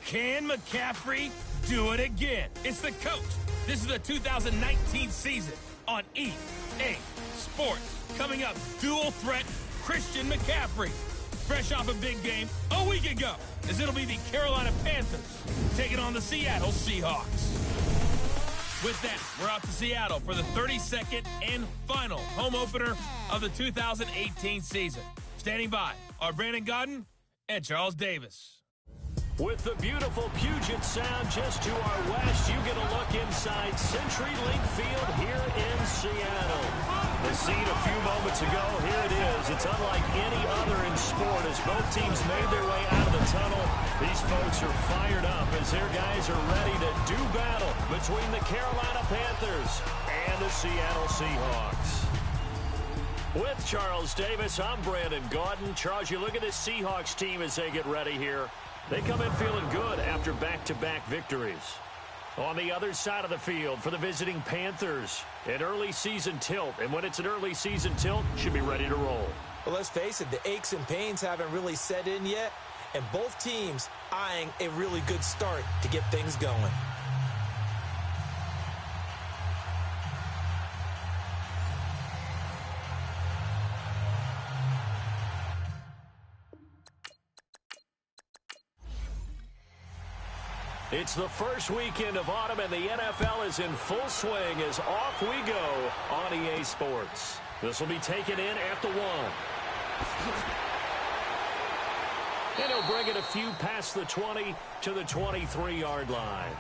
Can McCaffrey do it again? It's the coach. This is the 2019 season on EA Sports. Coming up, dual threat Christian McCaffrey. Fresh off a big game a week ago, as it'll be the Carolina Panthers taking on the Seattle Seahawks. With that, we're out to Seattle for the 32nd and final home opener of the 2018 season. Standing by are Brandon Godden and Charles Davis. With the beautiful Puget Sound just to our west, you get a look inside CenturyLink Field here in Seattle. The scene a few moments ago, here it is. It's unlike any other in sport as both teams made their way out of the tunnel. These folks are fired up as their guys are ready to do battle between the Carolina Panthers and the Seattle Seahawks. With Charles Davis, I'm Brandon Gaudin. Charles, you look at this Seahawks team as they get ready here. They come in feeling good after back-to-back victories. On the other side of the field for the visiting Panthers, an early season tilt. And when it's an early season tilt, should be ready to roll. Well, let's face it, the aches and pains haven't really set in yet. And both teams eyeing a really good start to get things going. It's the first weekend of autumn, and the NFL is in full swing as off we go on EA Sports. This will be taken in at the 1. And he'll bring it a few past the 20 to the 23-yard line.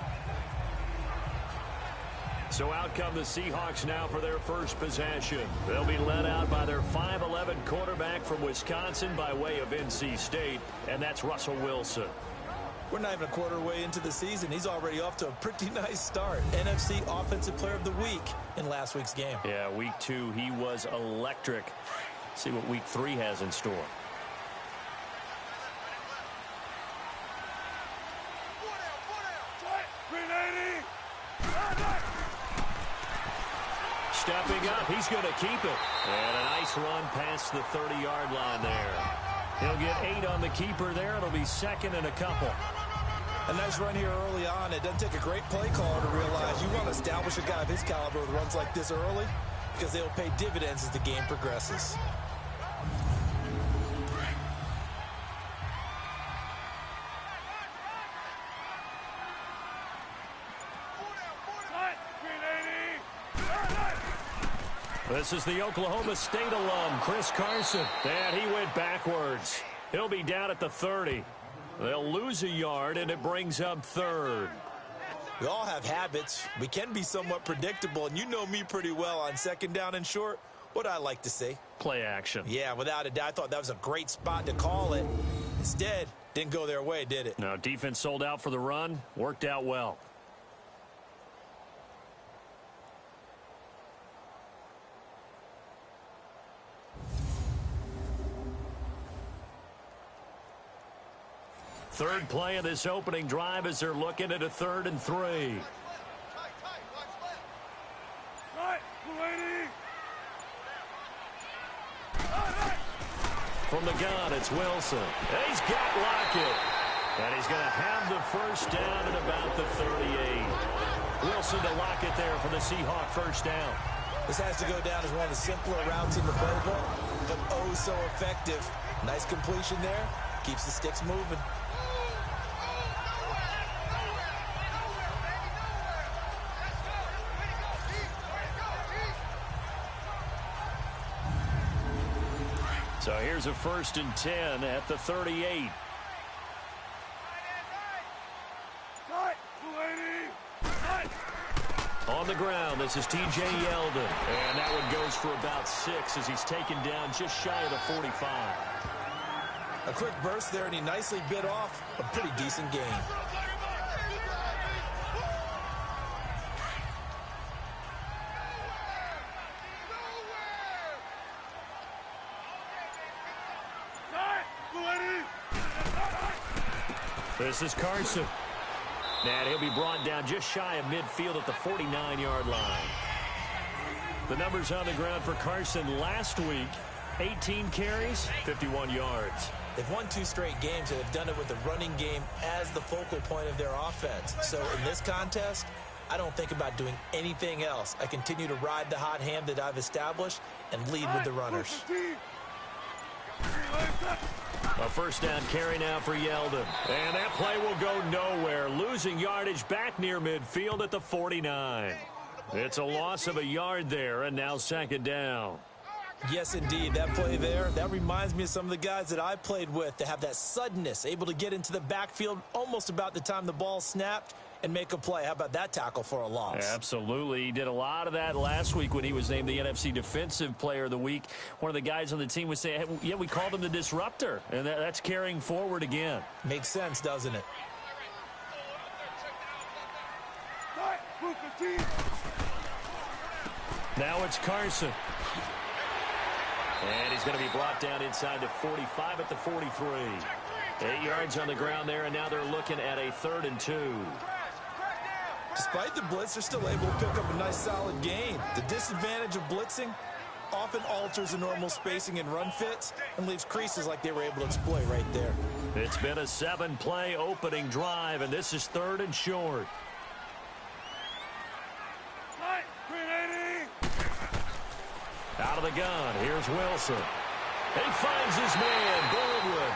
So out come the Seahawks now for their first possession. They'll be led out by their 5'11 quarterback from Wisconsin by way of NC State, and that's Russell Wilson. We're not even a quarter way into the season. He's already off to a pretty nice start. NFC Offensive Player of the Week in last week's game. Yeah, week 2, he was electric. See what week 3 has in store. Stepping up, he's going to keep it. And a nice run past the 30-yard line there. He'll get 8 on the keeper there. It'll be second and a couple. A nice run here early on. It doesn't take a great play caller to realize you want to establish a guy of his caliber with runs like this early because they'll pay dividends as the game progresses. This is the Oklahoma State alum, Chris Carson. And he went backwards. He'll be down at the 30. They'll lose a yard, and it brings up third. We all have habits. We can be somewhat predictable, and you know me pretty well on second down and short. What I like to say? Play action. Yeah, without a doubt, I thought that was a great spot to call it. Instead, didn't go their way, did it? No, defense sold out for the run. Worked out well. Third play of this opening drive as they're looking at a 3rd and 3. From the gun, it's Wilson. He's got Lockett. And he's going to have the first down at about the 38. Wilson to Lockett there for the Seahawk first down. This has to go down as one of the simpler routes in the playbook, but oh so effective. Nice completion there. Keeps the sticks moving. So here's a 1st and 10 at the 38. On the ground, this is T.J. Yeldon. And that one goes for about 6 as he's taken down just shy of the 45. A quick burst there, and he nicely bit off a pretty decent gain. This is Carson. And he'll be brought down just shy of midfield at the 49-yard line. The numbers on the ground for Carson last week, 18 carries, 51 yards. They've won 2 straight games and have done it with the running game as the focal point of their offense. So in this contest, I don't think about doing anything else. I continue to ride the hot hand that I've established and lead with the runners. A first down carry now for Yeldon. And that play will go nowhere. Losing yardage back near midfield at the 49. It's a loss of a yard there, and now second down. Yes, indeed. That play there, that reminds me of some of the guys that I played with to have that suddenness, able to get into the backfield almost about the time the ball snapped and make a play. How about that tackle for a loss? Absolutely. He did a lot of that last week when he was named the NFC Defensive Player of the Week. One of the guys on the team would say, hey, yeah, we called him the disruptor, and that's carrying forward again. Makes sense, doesn't it? Now it's Carson. And he's going to be brought down inside the 45 at the 43. 8 yards on the ground there, and now they're looking at a 3rd and 2. Despite the blitz, they're still able to pick up a nice solid gain. The disadvantage of blitzing often alters the normal spacing and run fits and leaves creases like they were able to exploit right there. It's been a 7-play opening drive, and this is 3rd and short. Out of the gun, here's Wilson. He finds his man, Baldwin.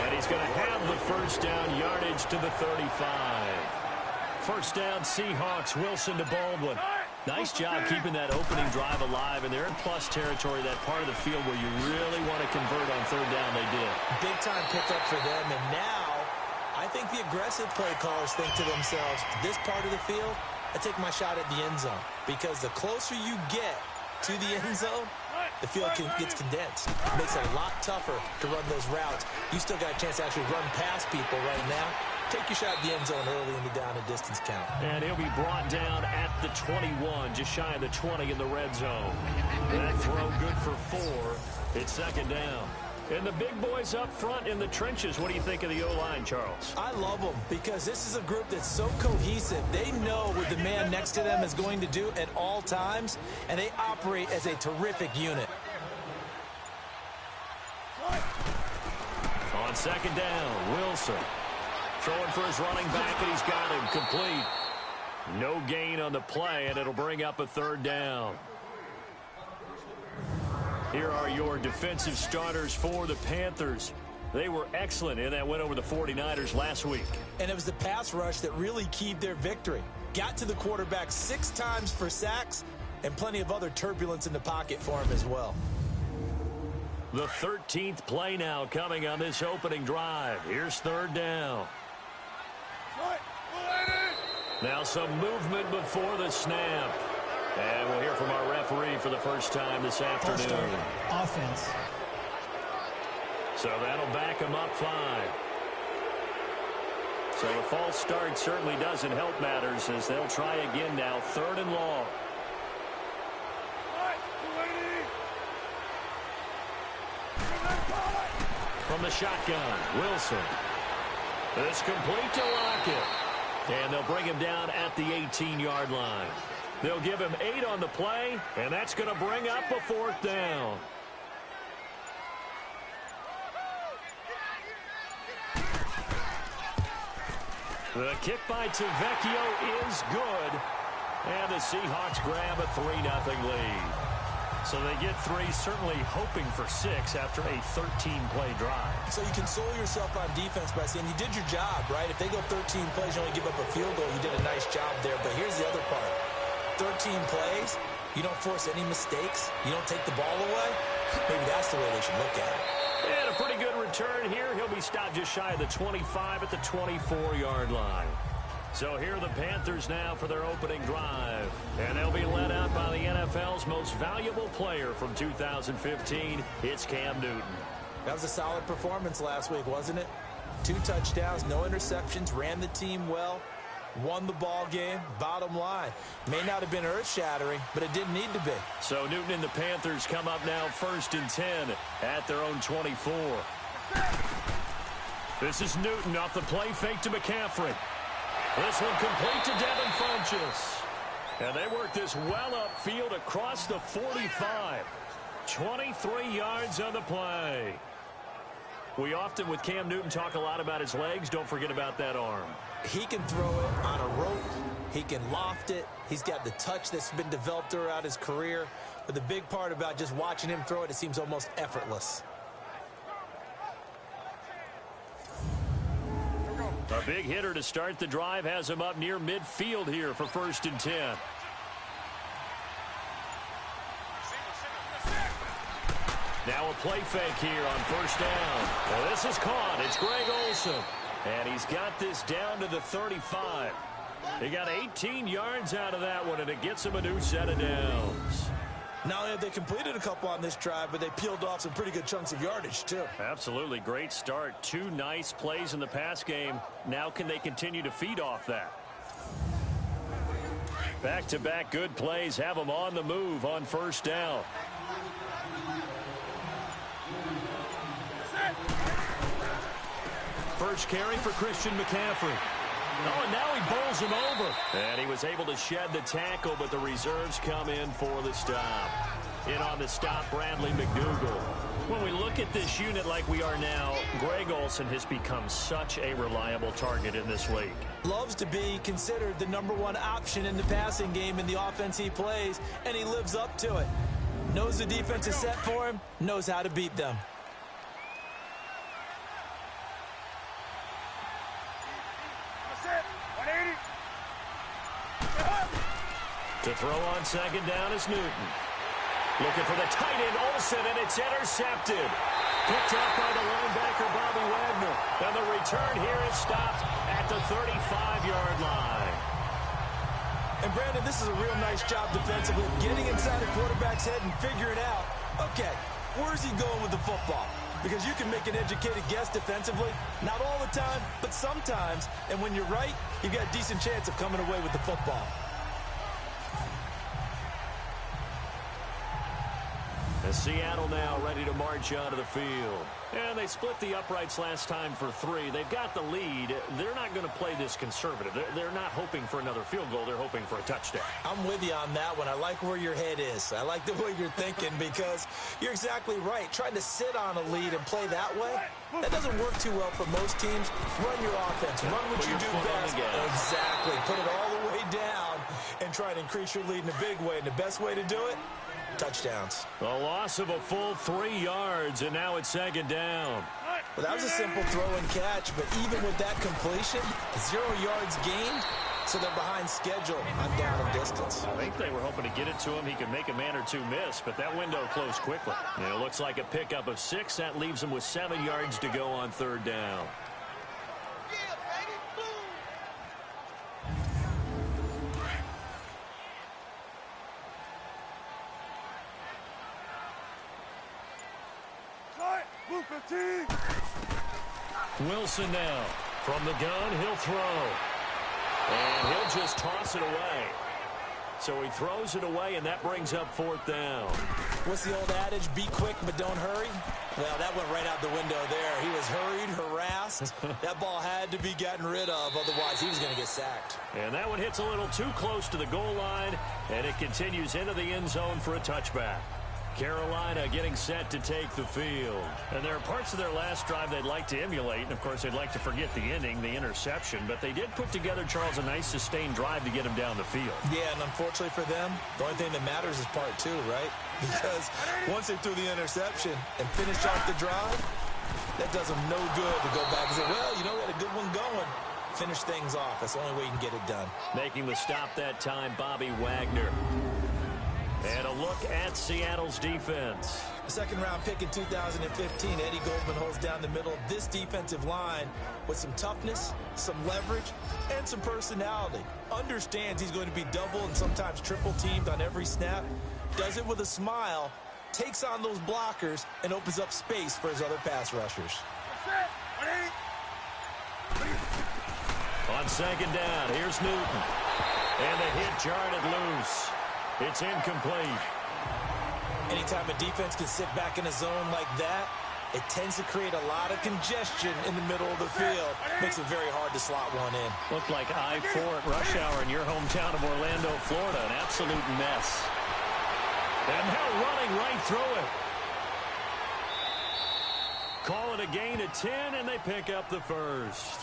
And he's going to have the first down, yardage to the 35. First down, Seahawks, Wilson to Baldwin. Nice job keeping that opening drive alive, and they're in plus territory, that part of the field where you really want to convert on 3rd down. They did. Big time pickup for them, and now I think the aggressive play callers think to themselves, this part of the field, I take my shot at the end zone, because the closer you get to the end zone, the field gets condensed. It makes it a lot tougher to run those routes. You still got a chance to actually run past people right now. Take your shot at the end zone early in the down and distance count. And he'll be brought down at the 21, just shy of the 20 in the red zone. That throw good for 4. It's second down. And the big boys up front in the trenches, what do you think of the O-line, Charles? I love them because this is a group that's so cohesive. They know what the man next to them is going to do at all times, and they operate as a terrific unit. On second down, Wilson throwing for his running back, and he's got him complete. No gain on the play, and it'll bring up a 3rd down. Here are your defensive starters for the Panthers. They were excellent in that win over the 49ers last week. And it was the pass rush that really keyed their victory. Got to the quarterback 6 times for sacks and plenty of other turbulence in the pocket for him as well. The 13th play now coming on this opening drive. Here's 3rd down. Now some movement before the snap. And we'll hear from our referee for the first time this afternoon. Offense. So that'll back him up 5. So a false start certainly doesn't help matters as they'll try again now. 3rd and long. From the shotgun, Wilson. It's complete to Lockett. And they'll bring him down at the 18-yard line. They'll give him 8 on the play, and that's going to bring up a 4th down. The kick by Tavecchio is good, and the Seahawks grab a 3-0 lead. So they get 3, certainly hoping for 6 after a 13-play drive. So you console yourself on defense by saying you did your job, right? If they go 13 plays, you only give up a field goal, you did a nice job there. But here's the other part. 13 plays, you don't force any mistakes, you don't take the ball away. Maybe that's the way they should look at it. And a pretty good return here. He'll be stopped just shy of the 25 at the 24-yard line. So here are the Panthers now for their opening drive. And they'll be led out by the NFL's most valuable player from 2015. It's Cam Newton. That was a solid performance last week, wasn't it? 2 touchdowns, no interceptions, ran the team well, won the ball game. Bottom line, may not have been earth-shattering, but it didn't need to be. So Newton and the Panthers come up now 1st and 10 at their own 24. This is Newton off the play fake to McCaffrey. This one complete to Devin Funchess. And they work this well upfield across the 45. 23 yards on the play. We often, with Cam Newton, talk a lot about his legs. Don't forget about that arm. He can throw it on a rope. He can loft it. He's got the touch that's been developed throughout his career. But the big part about just watching him throw it seems almost effortless. A big hitter to start the drive has him up near midfield here for 1st and 10. Now a play fake here on 1st down. Well, this is caught. It's Greg Olsen. And he's got this down to the 35. He got 18 yards out of that one, and it gets him a new set of downs. Not only have they completed a couple on this drive, but they peeled off some pretty good chunks of yardage, too. Absolutely. Great start. 2 nice plays in the pass game. Now can they continue to feed off that? Back-to-back good plays have them on the move on 1st down. First carry for Christian McCaffrey. Oh, and now he bowls him over. And he was able to shed the tackle, but the reserves come in for the stop. In on the stop, Bradley McDougald. When we look at this unit like we are now, Greg Olsen has become such a reliable target in this league. Loves to be considered the #1 option in the passing game in the offense he plays, and he lives up to it. Knows the defense is set for him, knows how to beat them. To throw on 2nd down is Newton. Looking for the tight end, Olsen, and it's intercepted. Picked up by the linebacker, Bobby Wagner. And the return here is stopped at the 35-yard line. And, Brandon, this is a real nice job defensively, getting inside a quarterback's head and figuring out, okay, where's he going with the football? Because you can make an educated guess defensively. Not all the time, but sometimes. And when you're right, you've got a decent chance of coming away with the football. And Seattle now ready to march onto the field. And they split the uprights last time for 3. They've got the lead. They're not going to play this conservative. They're not hoping for another field goal. They're hoping for a touchdown. I'm with you on that one. I like where your head is. I like the way you're thinking because you're exactly right. Trying to sit on a lead and play that way, that doesn't work too well for most teams. Run your offense. Run what you do best. Exactly. Put it all the way down and try to increase your lead in a big way. And the best way to do it, touchdowns. A loss of a full 3 yards, and now it's 2nd down. Well, that was a simple throw and catch, but even with that completion, 0 yards gained, so they're behind schedule on down and distance. I think they were hoping to get it to him. He could make a man or two miss, but that window closed quickly. And it looks like a pickup of 6. That leaves him with 7 yards to go on 3rd down. Wilson now. From the gun, he'll throw. And he'll just toss it away. So he throws it away, and that brings up 4th down. What's the old adage? Be quick, but don't hurry? Well, that went right out the window there. He was hurried, harassed. That ball had to be gotten rid of, otherwise he was going to get sacked. And that one hits a little too close to the goal line, and it continues into the end zone for a touchback. Carolina getting set to take the field. And there are parts of their last drive they'd like to emulate. And, of course, they'd like to forget the ending, the interception. But they did put together, Charles, a nice sustained drive to get him down the field. Yeah, and unfortunately for them, the only thing that matters is part 2, right? Because once they threw the interception and finished off the drive, that does them no good to go back and say, well, you know, we had a good one going. Finish things off. That's the only way you can get it done. Making the stop that time, Bobby Wagner. And a look at Seattle's defense. A second-round pick in 2015, Eddie Goldman holds down the middle of this defensive line with some toughness, some leverage, and some personality. Understands he's going to be double and sometimes triple teamed on every snap. Does it with a smile, takes on those blockers, and opens up space for his other pass rushers. On 2nd down, here's Newton. And the hit jarred it loose. It's incomplete. Anytime a defense can sit back in a zone like that, it tends to create a lot of congestion in the middle of the field. Makes it very hard to slot one in. Looked like I-4 at rush hour in your hometown of Orlando, Florida. An absolute mess. And they're running right through it. Call it a gain of 10, and they pick up the first.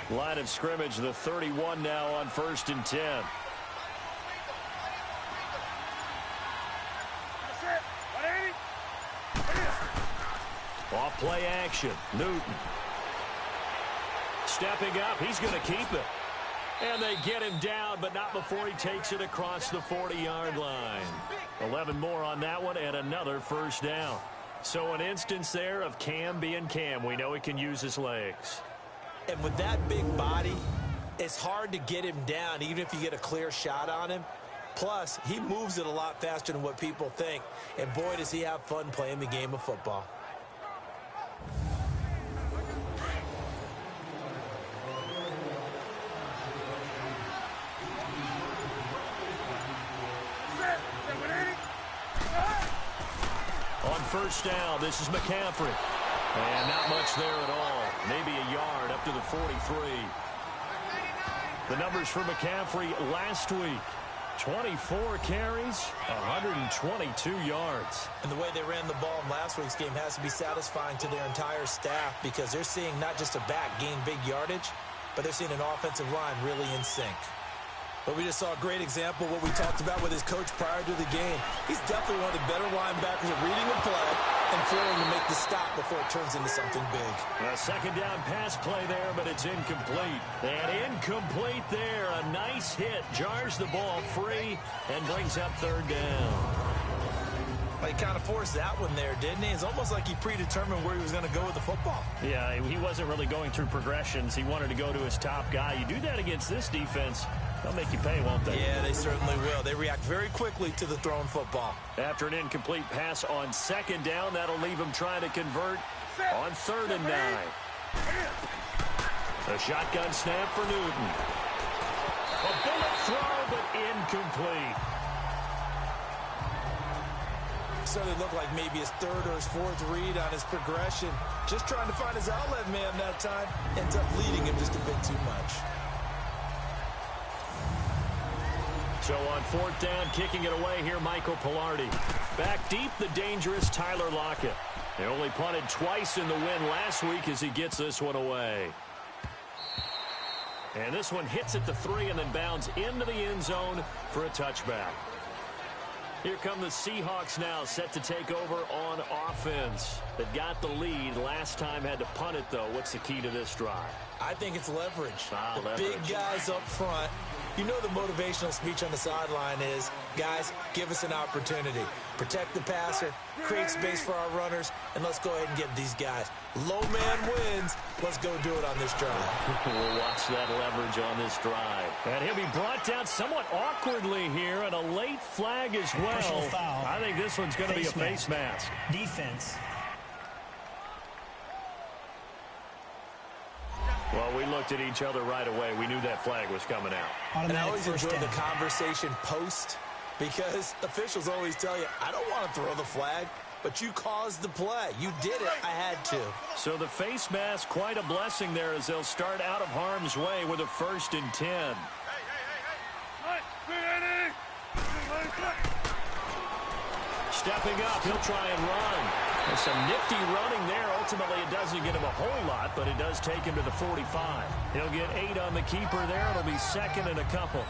Line of scrimmage, the 31 now on 1st and 10. Off play action. Newton. Stepping up. He's going to keep it. And they get him down, but not before he takes it across the 40-yard line. 11 more on that one and another first down. So an instance there of Cam being Cam. We know he can use his legs. And with that big body, it's hard to get him down, even if you get a clear shot on him. Plus, he moves it a lot faster than what people think. And boy, does he have fun playing the game of football. On first down, this is McCaffrey. And not much there at all. Maybe a yard up to the 43. The numbers for McCaffrey last week. 24 carries, 122 yards. And the way they ran the ball in last week's game has to be satisfying to their entire staff because they're seeing not just a back gain big yardage, but they're seeing an offensive line really in sync. But we just saw a great example of what we talked about with his coach prior to the game. He's definitely one of the better linebackers at reading the play and failing to make the stop before it turns into something big. A second down pass play there, but it's incomplete. And incomplete there. A nice hit. Jars the ball free and brings up third down. Well, he kind of forced that one there, didn't he? It's almost like he predetermined where he was going to go with the football. Yeah, he wasn't really going through progressions. He wanted to go to his top guy. You do that against this defense, they'll make you pay, won't they? Yeah, they certainly will. They react very quickly to the thrown football. After an incomplete pass on second down, that'll leave him trying to convert on 3rd and 9. A shotgun snap for Newton. A bullet throw, but incomplete. Certainly looked like maybe his 3rd or his 4th read on his progression. Just trying to find his outlet man that time. Ends up leading him just a bit too much. So on 4th down, kicking it away here, Michael Pilardi. Back deep, the dangerous Tyler Lockett. They only punted twice in the win last week as he gets this one away. And this one hits at the 3 and then bounds into the end zone for a touchback. Here come the Seahawks now, set to take over on offense. They got the lead. Last time had to punt it, though. What's the key to this drive? I think it's leverage. Leverage. Big guys up front. You know the motivational speech on the sideline is, guys, give us an opportunity. Protect the passer, create space for our runners, and let's go ahead and get these guys. Low man wins. Let's go do it on this drive. We'll watch that leverage on this drive. And he'll be brought down somewhat awkwardly here, and a late flag as well. Foul. I think this one's going to be a face mask. Defense. Well, we looked at each other right away. We knew that flag was coming out. And I always enjoy the conversation post because officials always tell you, I don't want to throw the flag, but you caused the play. You did it. I had to. So the face mask, quite a blessing there as they'll start out of harm's way with a 1st and 10. Stepping up, he'll try and run. There's some nifty running there. Ultimately, it doesn't get him a whole lot, but it does take him to the 45. He'll get 8 on the keeper there. It'll be 2nd and a couple.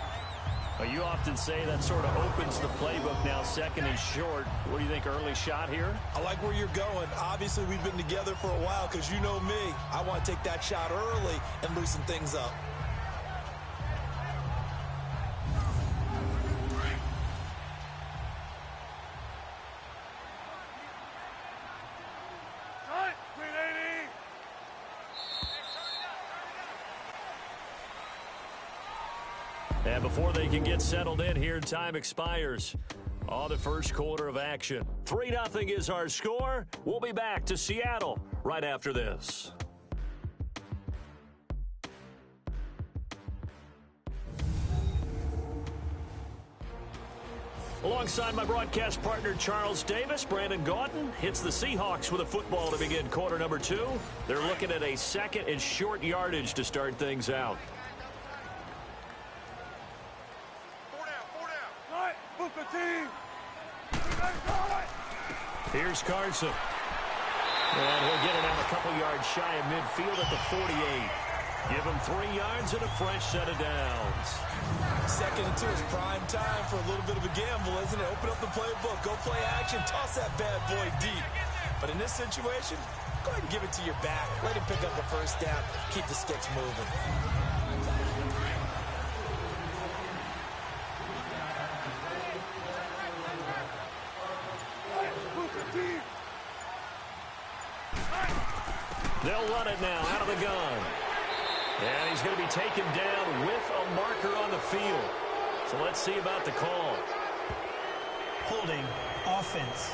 You often say that sort of opens the playbook now, 2nd and short. What do you think, early shot here? I like where you're going. Obviously, we've been together for a while because you know me. I want to take that shot early and loosen things up. And before they can get settled in here, time expires on the first quarter of action. 3-0 is our score. We'll be back to Seattle right after this. Alongside my broadcast partner, Charles Davis, Brandon Gaudin hits the Seahawks with a football to begin quarter number 2. They're looking at a second and short yardage to start things out. Here's Carson. And he'll get it out a couple yards shy of midfield at the 48. Give him 3 yards and a fresh set of downs. 2nd and 2 is prime time for a little bit of a gamble, isn't it? Open up the playbook, go play action, toss that bad boy deep. But in this situation, go ahead and give it to your back. Let him pick up a first down. Keep the sticks moving. They'll run it now out of the gun. And he's going to be taken down with a marker on the field. So let's see about the call. Holding offense.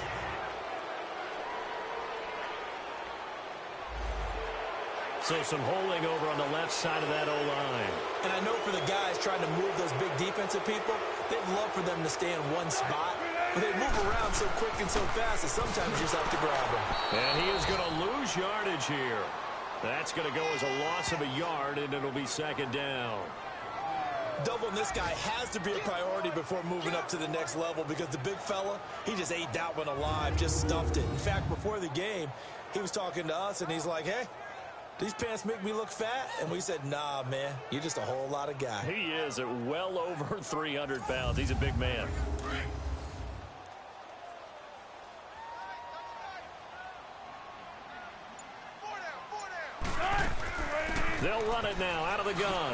So some holding over on the left side of that O-line. And I know for the guys trying to move those big defensive people, they'd love for them to stay in one spot. But they move around so quick and so fast that sometimes you just have to grab them. And he is going to lose yardage here. That's going to go as a loss of a yard, and it'll be 2nd down. Doubling this guy has to be a priority before moving up to the next level because the big fella, he just ate that one alive, just stuffed it. In fact, before the game, he was talking to us, and he's like, hey, these pants make me look fat? And we said, nah, man, you're just a whole lot of guy. He is at well over 300 pounds. He's a big man. They'll run it now out of the gun.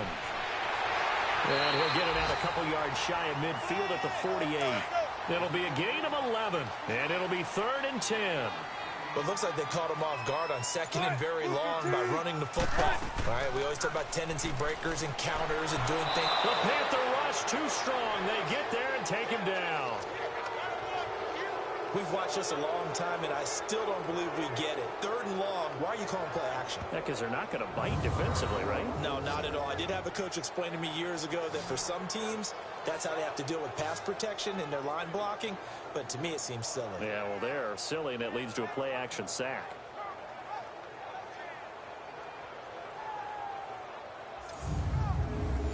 And he'll get it out a couple yards shy of midfield at the 48. It'll be a gain of 11, and it'll be 3rd and 10. But it looks like they caught him off guard on 2nd and very long by running the football. All right, we always talk about tendency breakers and counters and doing things. The Panther rush too strong. They get there and take him down. We've watched this a long time, and I still don't believe we get it. 3rd and long, why are you calling play action? Yeah, because they're not going to bite defensively, right? No, not at all. I did have a coach explain to me years ago that for some teams, that's how they have to deal with pass protection and their line blocking. But to me, it seems silly. Yeah, well, they're silly, and it leads to a play-action sack.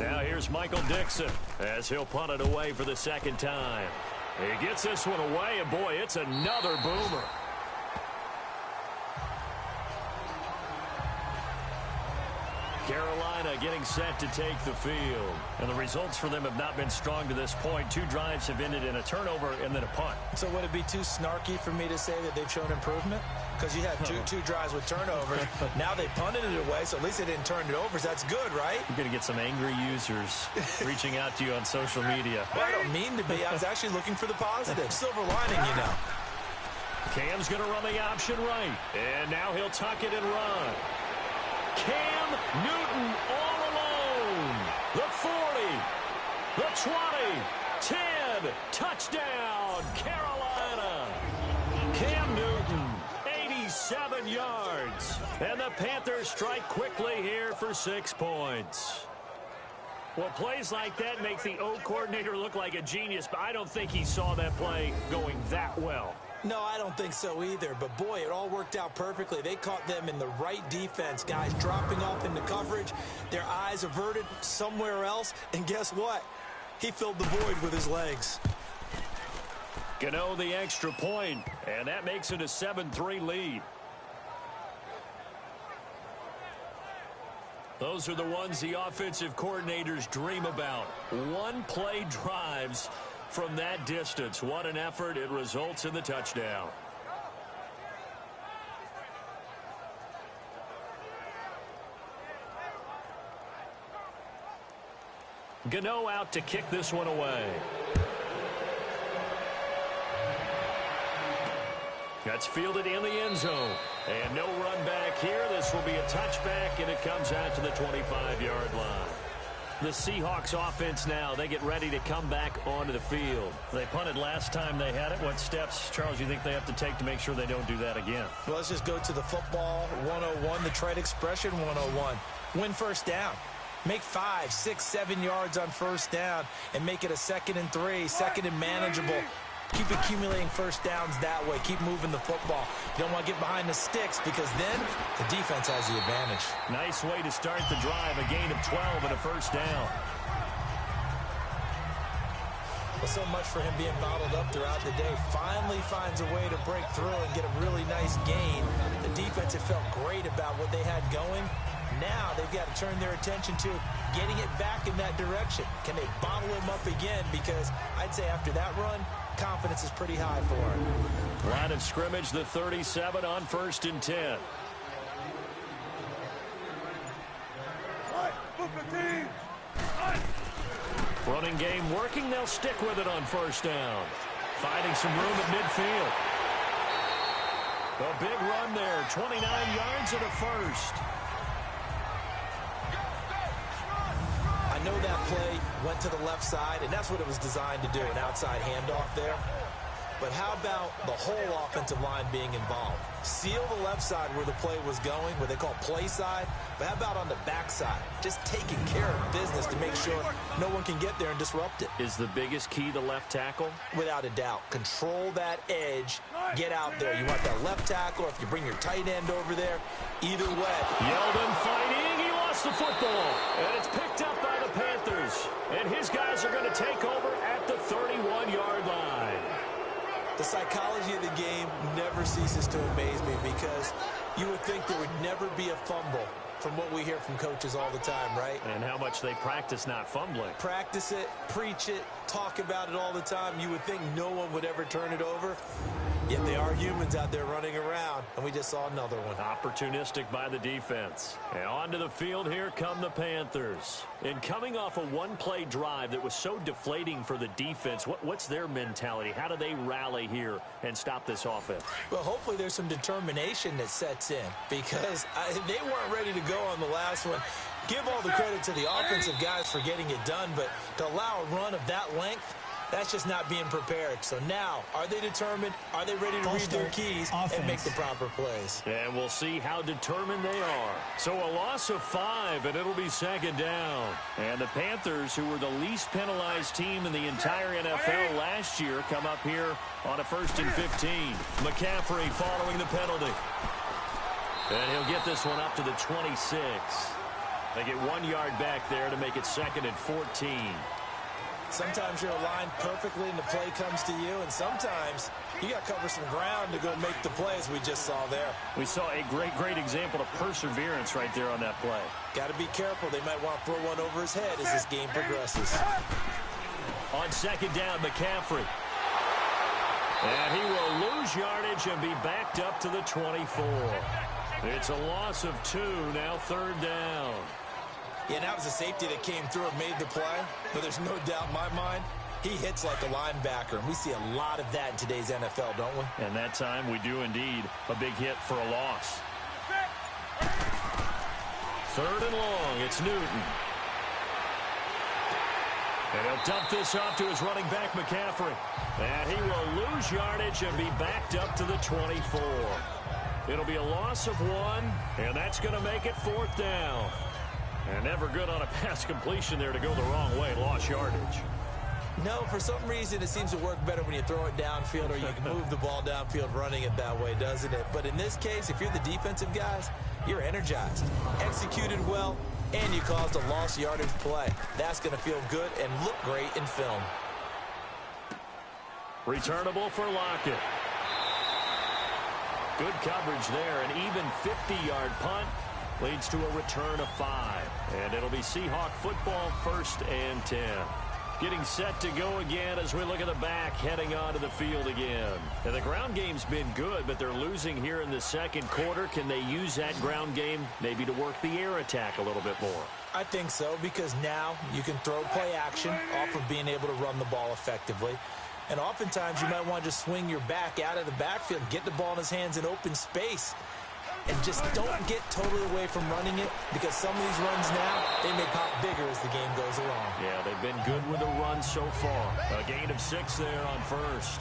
Now here's Michael Dixon as he'll punt it away for the 2nd time. He gets this one away, and boy, it's another boomer. Carolina getting set to take the field. And the results for them have not been strong to this point. 2 drives have ended in a turnover and then a punt. So would it be too snarky for me to say that they've shown improvement? Because you had two drives with turnovers. Now they punted it away, so at least they didn't turn it over. So that's good, right? You're going to get some angry users reaching out to you on social media. Well, I don't mean to be. I was actually looking for the positive. Silver lining, you know. Cam's going to run the option right. And now he'll tuck it and run. Cam Newton all alone. The 40, the 20, 10, touchdown, Carolina. Cam Newton, 87 yards. And the Panthers strike quickly here for 6 points. Well, plays like that make the O coordinator look like a genius, but I don't think he saw that play going that well. No, I don't think so either. But, boy, it all worked out perfectly. They caught them in the right defense, guys dropping off into coverage, their eyes averted somewhere else. And guess what? He filled the void with his legs. Gano the extra point, and that makes it a 7-3 lead. Those are the ones the offensive coordinators dream about. One-play drives from that distance. What an effort. It results in the touchdown. Gano out to kick this one away. That's fielded in the end zone. And no run back here. This will be a touchback, and it comes out to the 25-yard line. The Seahawks offense now, they get ready to come back onto the field. They punted last time they had it. What steps, Charles, do you think they have to take to make sure they don't do that again? Well, let's just go to the football 101, the trade expression 101. Win first down. Make 5, 6, 7 yards on first down and make it a 2nd and 3, 2nd and manageable. Keep accumulating first downs that way. Keep moving the football. You don't want to get behind the sticks because then the defense has the advantage. Nice way to start the drive. A gain of 12 and a first down. Well, so much for him being bottled up throughout the day. Finally finds a way to break through and get a really nice gain. The defense had felt great about what they had going. Now they've got to turn their attention to getting it back in that direction. Can they bottle him up again? Because I'd say after that run, confidence is pretty high for him. Line of scrimmage, the 37 on 1st and 10. Running game working. They'll stick with it on first down. Finding some room at midfield. A big run there. 29 yards and a first. I know that play went to the left side, and that's what it was designed to do, an outside handoff there. But how about the whole offensive line being involved? Seal the left side where the play was going, what they call play side. But how about on the back side? Just taking care of business to make sure no one can get there and disrupt it. Is the biggest key the left tackle? Without a doubt. Control that edge. Get out there. You want that left tackle, or if you bring your tight end over there, either way. Yeldon fighting. He lost the football. And it's picked up by the Panthers. And his guys are going to take over at the 31-yard line. The psychology of the game never ceases to amaze me because you would think there would never be a fumble from what we hear from coaches all the time, right? And how much they practice not fumbling. Practice it, preach it, talk about it all the time. You would think no one would ever turn it over. Yet they are humans out there running around, and we just saw another one. Opportunistic by the defense. And onto the field, here come the Panthers. And coming off a one-play drive that was so deflating for the defense, what's their mentality? How do they rally here and stop this offense? Well, hopefully there's some determination that sets in because they weren't ready to go on the last one. Give all the credit to the offensive guys for getting it done, but to allow a run of that length, that's just not being prepared. So now, are they determined? Are they ready to read their keys and make the proper plays? And we'll see how determined they are. So a loss of 5, and it'll be 2nd down. And the Panthers, who were the least penalized team in the entire NFL last year, come up here on a 1st and 15. McCaffrey following the penalty. And he'll get this one up to the 26. They get 1 yard back there to make it 2nd and 14. Sometimes you're aligned perfectly and the play comes to you, and sometimes you got to cover some ground to go make the plays we just saw there. We saw a great example of perseverance right there on that play. Got to be careful. They might want to throw one over his head as this game progresses. On 2nd down, McCaffrey. And he will lose yardage and be backed up to the 24. It's a loss of 2, now 3rd down. Yeah, that was a safety that came through and made the play. But there's no doubt in my mind, he hits like a linebacker. And we see a lot of that in today's NFL, don't we? And that time we do indeed. A big hit for a loss. 3rd and long. It's Newton. And he'll dump this off to his running back, McCaffrey. And he will lose yardage and be backed up to the 24. It'll be a loss of 1, and that's going to make it 4th down. And never good on a pass completion there to go the wrong way. Lost yardage. No, for some reason it seems to work better when you throw it downfield or you can move the ball downfield running it that way, doesn't it? But in this case, if you're the defensive guys, you're energized, executed well, and you caused a lost yardage play. That's going to feel good and look great in film. Returnable for Lockett. Good coverage there. An even 50-yard punt leads to a return of 5. And it'll be Seahawk football, 1st and 10. Getting set to go again as we look at the back, heading onto the field again. And the ground game's been good, but they're losing here in the 2nd quarter. Can they use that ground game maybe to work the air attack a little bit more? I think so, because now you can throw play action off of being able to run the ball effectively. And oftentimes you might want to just swing your back out of the backfield, get the ball in his hands in open space. And just don't get totally away from running it, because some of these runs now, they may pop bigger as the game goes along. Yeah, they've been good with the run so far. A gain of 6 there on 1st.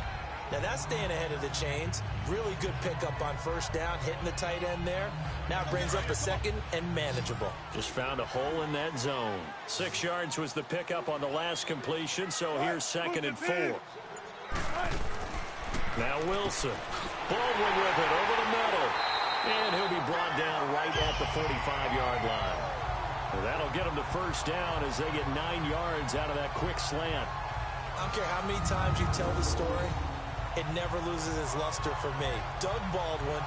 Now that's staying ahead of the chains. Really good pickup on first down, hitting the tight end there. Now it brings up a second and manageable. Just found a hole in that zone. 6 yards was the pickup on the last completion, so here's 2nd and 4. Now Wilson. Baldwin with it over the middle. And he'll be brought down right at the 45-yard line. Well, that'll get him to first down as they get 9 yards out of that quick slant. I don't care how many times you tell the story, it never loses its luster for me. Doug Baldwin,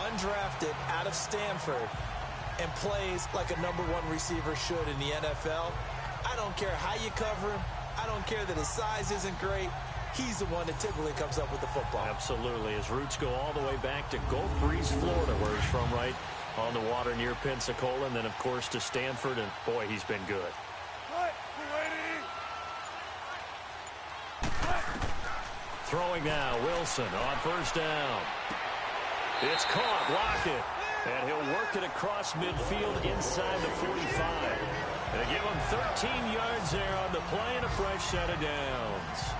undrafted out of Stanford, and plays like a #1 receiver should in the NFL. I don't care how you cover him. I don't care that his size isn't great. He's the one that typically comes up with the football. Absolutely. His roots go all the way back to Gulf Breeze, Florida, where he's from, right on the water near Pensacola, and then, of course, to Stanford, and, boy, he's been good. Throwing now, Wilson on first down. It's caught, Lockett, and he'll work it across midfield inside the 45. They give him 13 yards there on the play and a fresh set of downs.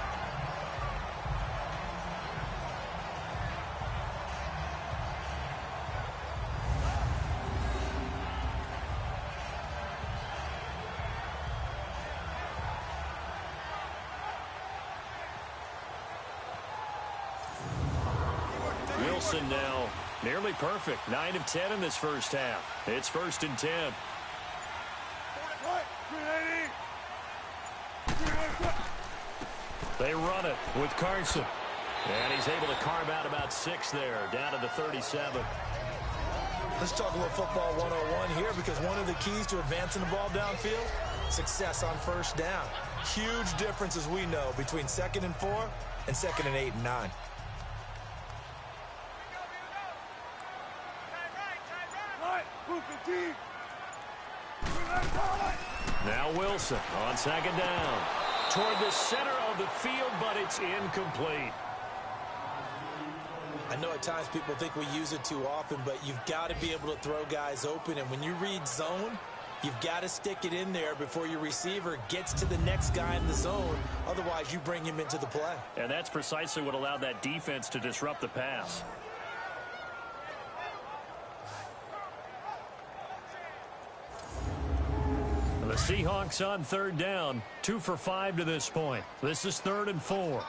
Wilson now nearly perfect. 9 of 10 in this first half. It's 1st and 10. They run it with Carson. And he's able to carve out about 6 there, down to the 37. Let's talk a little football 101 here, because one of the keys to advancing the ball downfield, success on first down. Huge difference, as we know, between 2nd and 4 and 2nd and 8 and 9. Now Wilson on 2nd down. Toward the center of the field, but it's incomplete. I know at times people think we use it too often, but you've got to be able to throw guys open. And when you read zone, you've got to stick it in there before your receiver gets to the next guy in the zone. Otherwise, you bring him into the play. And that's precisely what allowed that defense to disrupt the pass. The Seahawks on 3rd down, 2 for 5 to this point. This is 3rd and 4.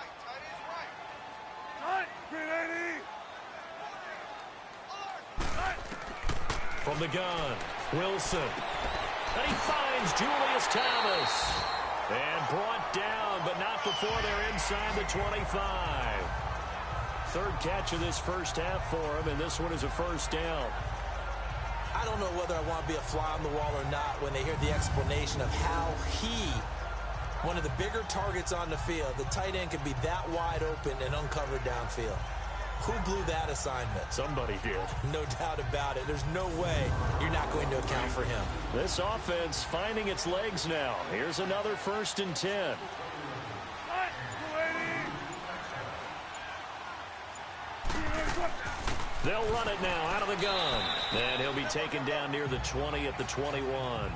From the gun, Wilson. And he finds Julius Thomas. And brought down, but not before they're inside the 25. 3rd catch of this first half for him, and this one is a first down. I don't know whether I want to be a fly on the wall or not when they hear the explanation of how he, one of the bigger targets on the field, the tight end can be that wide open and uncovered downfield. Who blew that assignment? Somebody did. No doubt about it. There's no way you're not going to account for him. This offense finding its legs now. Here's another 1st and 10. They'll run it now out of the gun. And he'll be taken down near the 20 at the 21.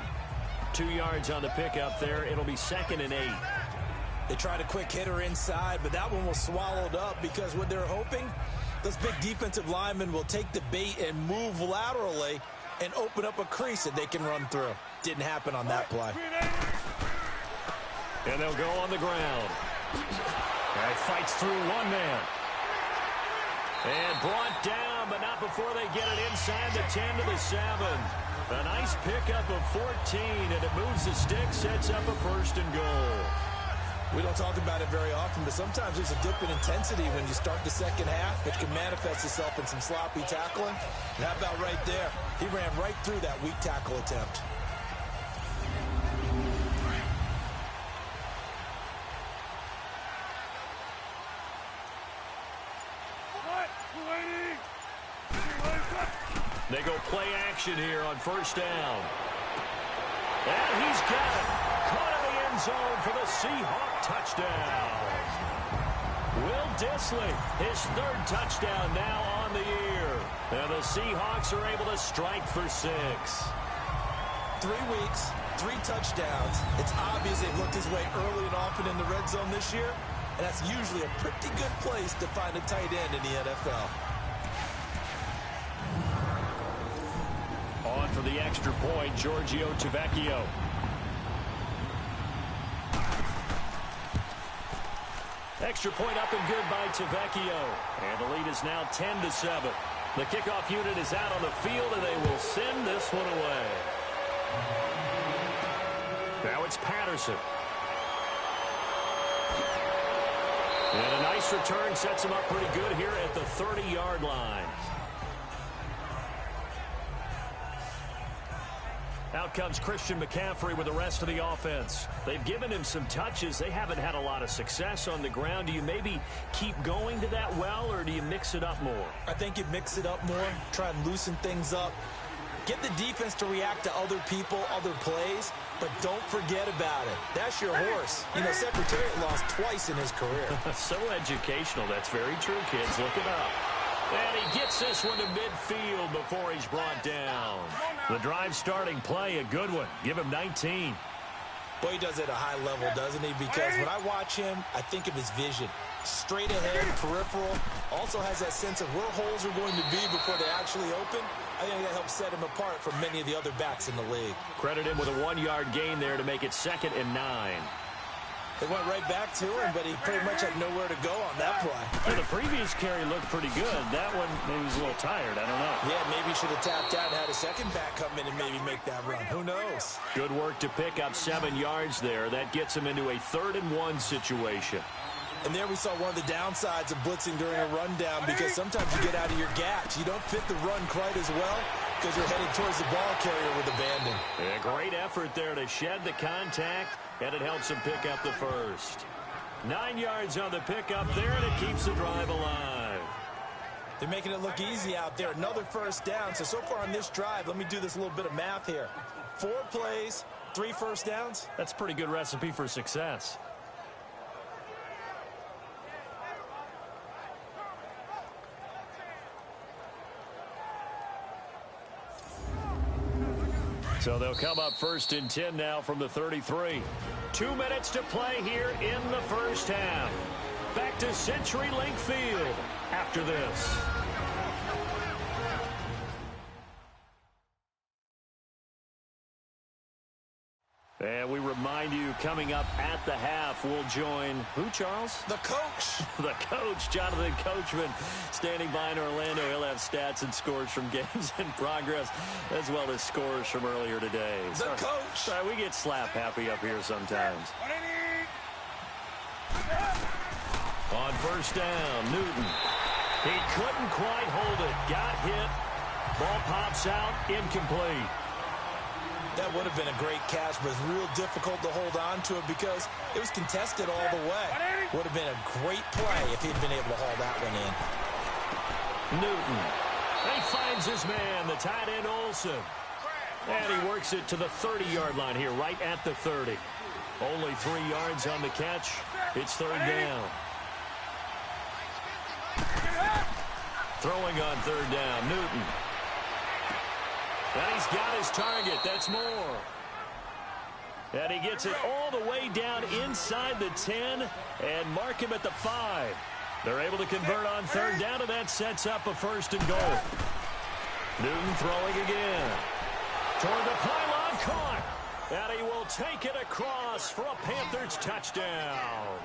2 yards on the pickup there. It'll be 2nd and 8. They tried a quick hitter inside, but that one was swallowed up because what they're hoping, those big defensive linemen will take the bait and move laterally and open up a crease that they can run through. Didn't happen on that play. And they'll go on the ground. And fights through one man. And brought down, but not before they get it inside the 10 to the 7. A nice pickup of 14, and it moves the stick, sets up a 1st and goal. We don't talk about it very often, but sometimes there's a dip in intensity when you start the second half. It can manifest itself in some sloppy tackling. And how about right there? He ran right through that weak tackle attempt. They go play action here on first down. And he's got it. Caught in the end zone for the Seahawk touchdown. Will Dissly, his 3rd touchdown now on the year. And the Seahawks are able to strike for 6. 3 weeks, 3 touchdowns. It's obvious they've looked his way early and often in the red zone this year, And that's usually a pretty good place to find a tight end in the NFL. On for the extra point, Giorgio Tavecchio. Extra point up and good by Tavecchio. And the lead is now 10-7. The kickoff unit is out on the field, and they will send this one away. Now it's Patterson. And a nice return sets him up pretty good here at the 30-yard line. Out comes Christian McCaffrey with the rest of the offense. They've given him some touches. They haven't had a lot of success on the ground. Do you maybe keep going to that well, or do you mix it up more? I think you mix it up more, try and loosen things up. Get the defense to react to other people, other plays, but don't forget about it. That's your horse. You know, Secretariat lost twice in his career. So educational. That's very true, kids. Look it up. And he gets this one to midfield before he's brought down. The drive starting play, a good one. Give him 19. Boy, he does it at a high level, doesn't he? Because when I watch him, I think of his vision. Straight ahead, peripheral. Also has that sense of where holes are going to be before they actually open. I think that helps set him apart from many of the other backs in the league. Credit him with a 1-yard gain there to make it 2nd and 9. They went right back to him, but he pretty much had nowhere to go on that play. Well, the previous carry looked pretty good. That one, he was a little tired. I don't know. Yeah, maybe he should have tapped out and had a second back come in and maybe make that run. Who knows? Good work to pick up 7 yards there. That gets him into a 3rd and 1 situation. And there we saw one of the downsides of blitzing during a rundown, because sometimes you get out of your gaps. You don't fit the run quite as well because you're headed towards the ball carrier with abandon. A great effort there to shed the contact, and it helps him pick up the first. 9 yards on the pickup there, and it keeps the drive alive. They're making it look easy out there. Another first down. So far on this drive, let me do this little bit of math here. 4 plays, 3 first downs. That's a pretty good recipe for success. So they'll come up 1st and 10 now from the 33. 2 minutes to play here in the first half. Back to CenturyLink Field after this. And we remind you, coming up at the half, we'll join who, Charles? The coach. The coach, Jonathan Coachman, standing by in Orlando. He'll have stats and scores from games in progress, as well as scores from earlier today. The coach. Sorry, we get slap happy up here sometimes. On first down, Newton. He couldn't quite hold it. Got hit. Ball pops out, incomplete. That would have been a great catch, but it's real difficult to hold on to it because it was contested all the way. Would have been a great play if he'd been able to haul that one in. Newton. He finds his man, the tight end Olsen. And he works it to the 30-yard line here, right at the 30. Only 3 yards on the catch. It's 3rd down. Throwing on 3rd down, Newton. And he's got his target. That's more. And he gets it all the way down inside the 10 and mark him at the 5. They're able to convert on 3rd down, and that sets up a 1st and goal. Newton throwing again. Toward the pylon, caught. And he will take it across for a Panthers touchdown.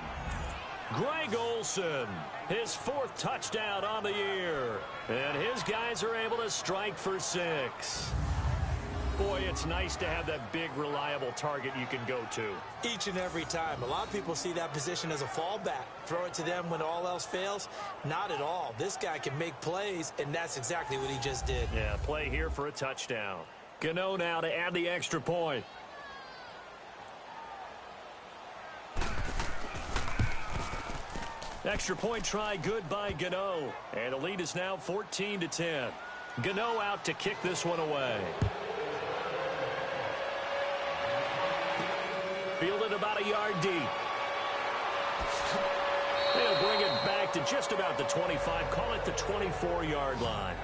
Greg Olsen, his 4th touchdown on the year. And his guys are able to strike for 6. Boy, it's nice to have that big, reliable target you can go to. Each and every time. A lot of people see that position as a fallback. Throw it to them when all else fails. Not at all. This guy can make plays, and that's exactly what he just did. Yeah, play here for a touchdown. Gano now to add the extra point. Extra point try good by Gano. And the lead is now 14-10. Gano out to kick this one away. Fielded about a yard deep. They'll bring it back to just about the 25. Call it the 24-yard line.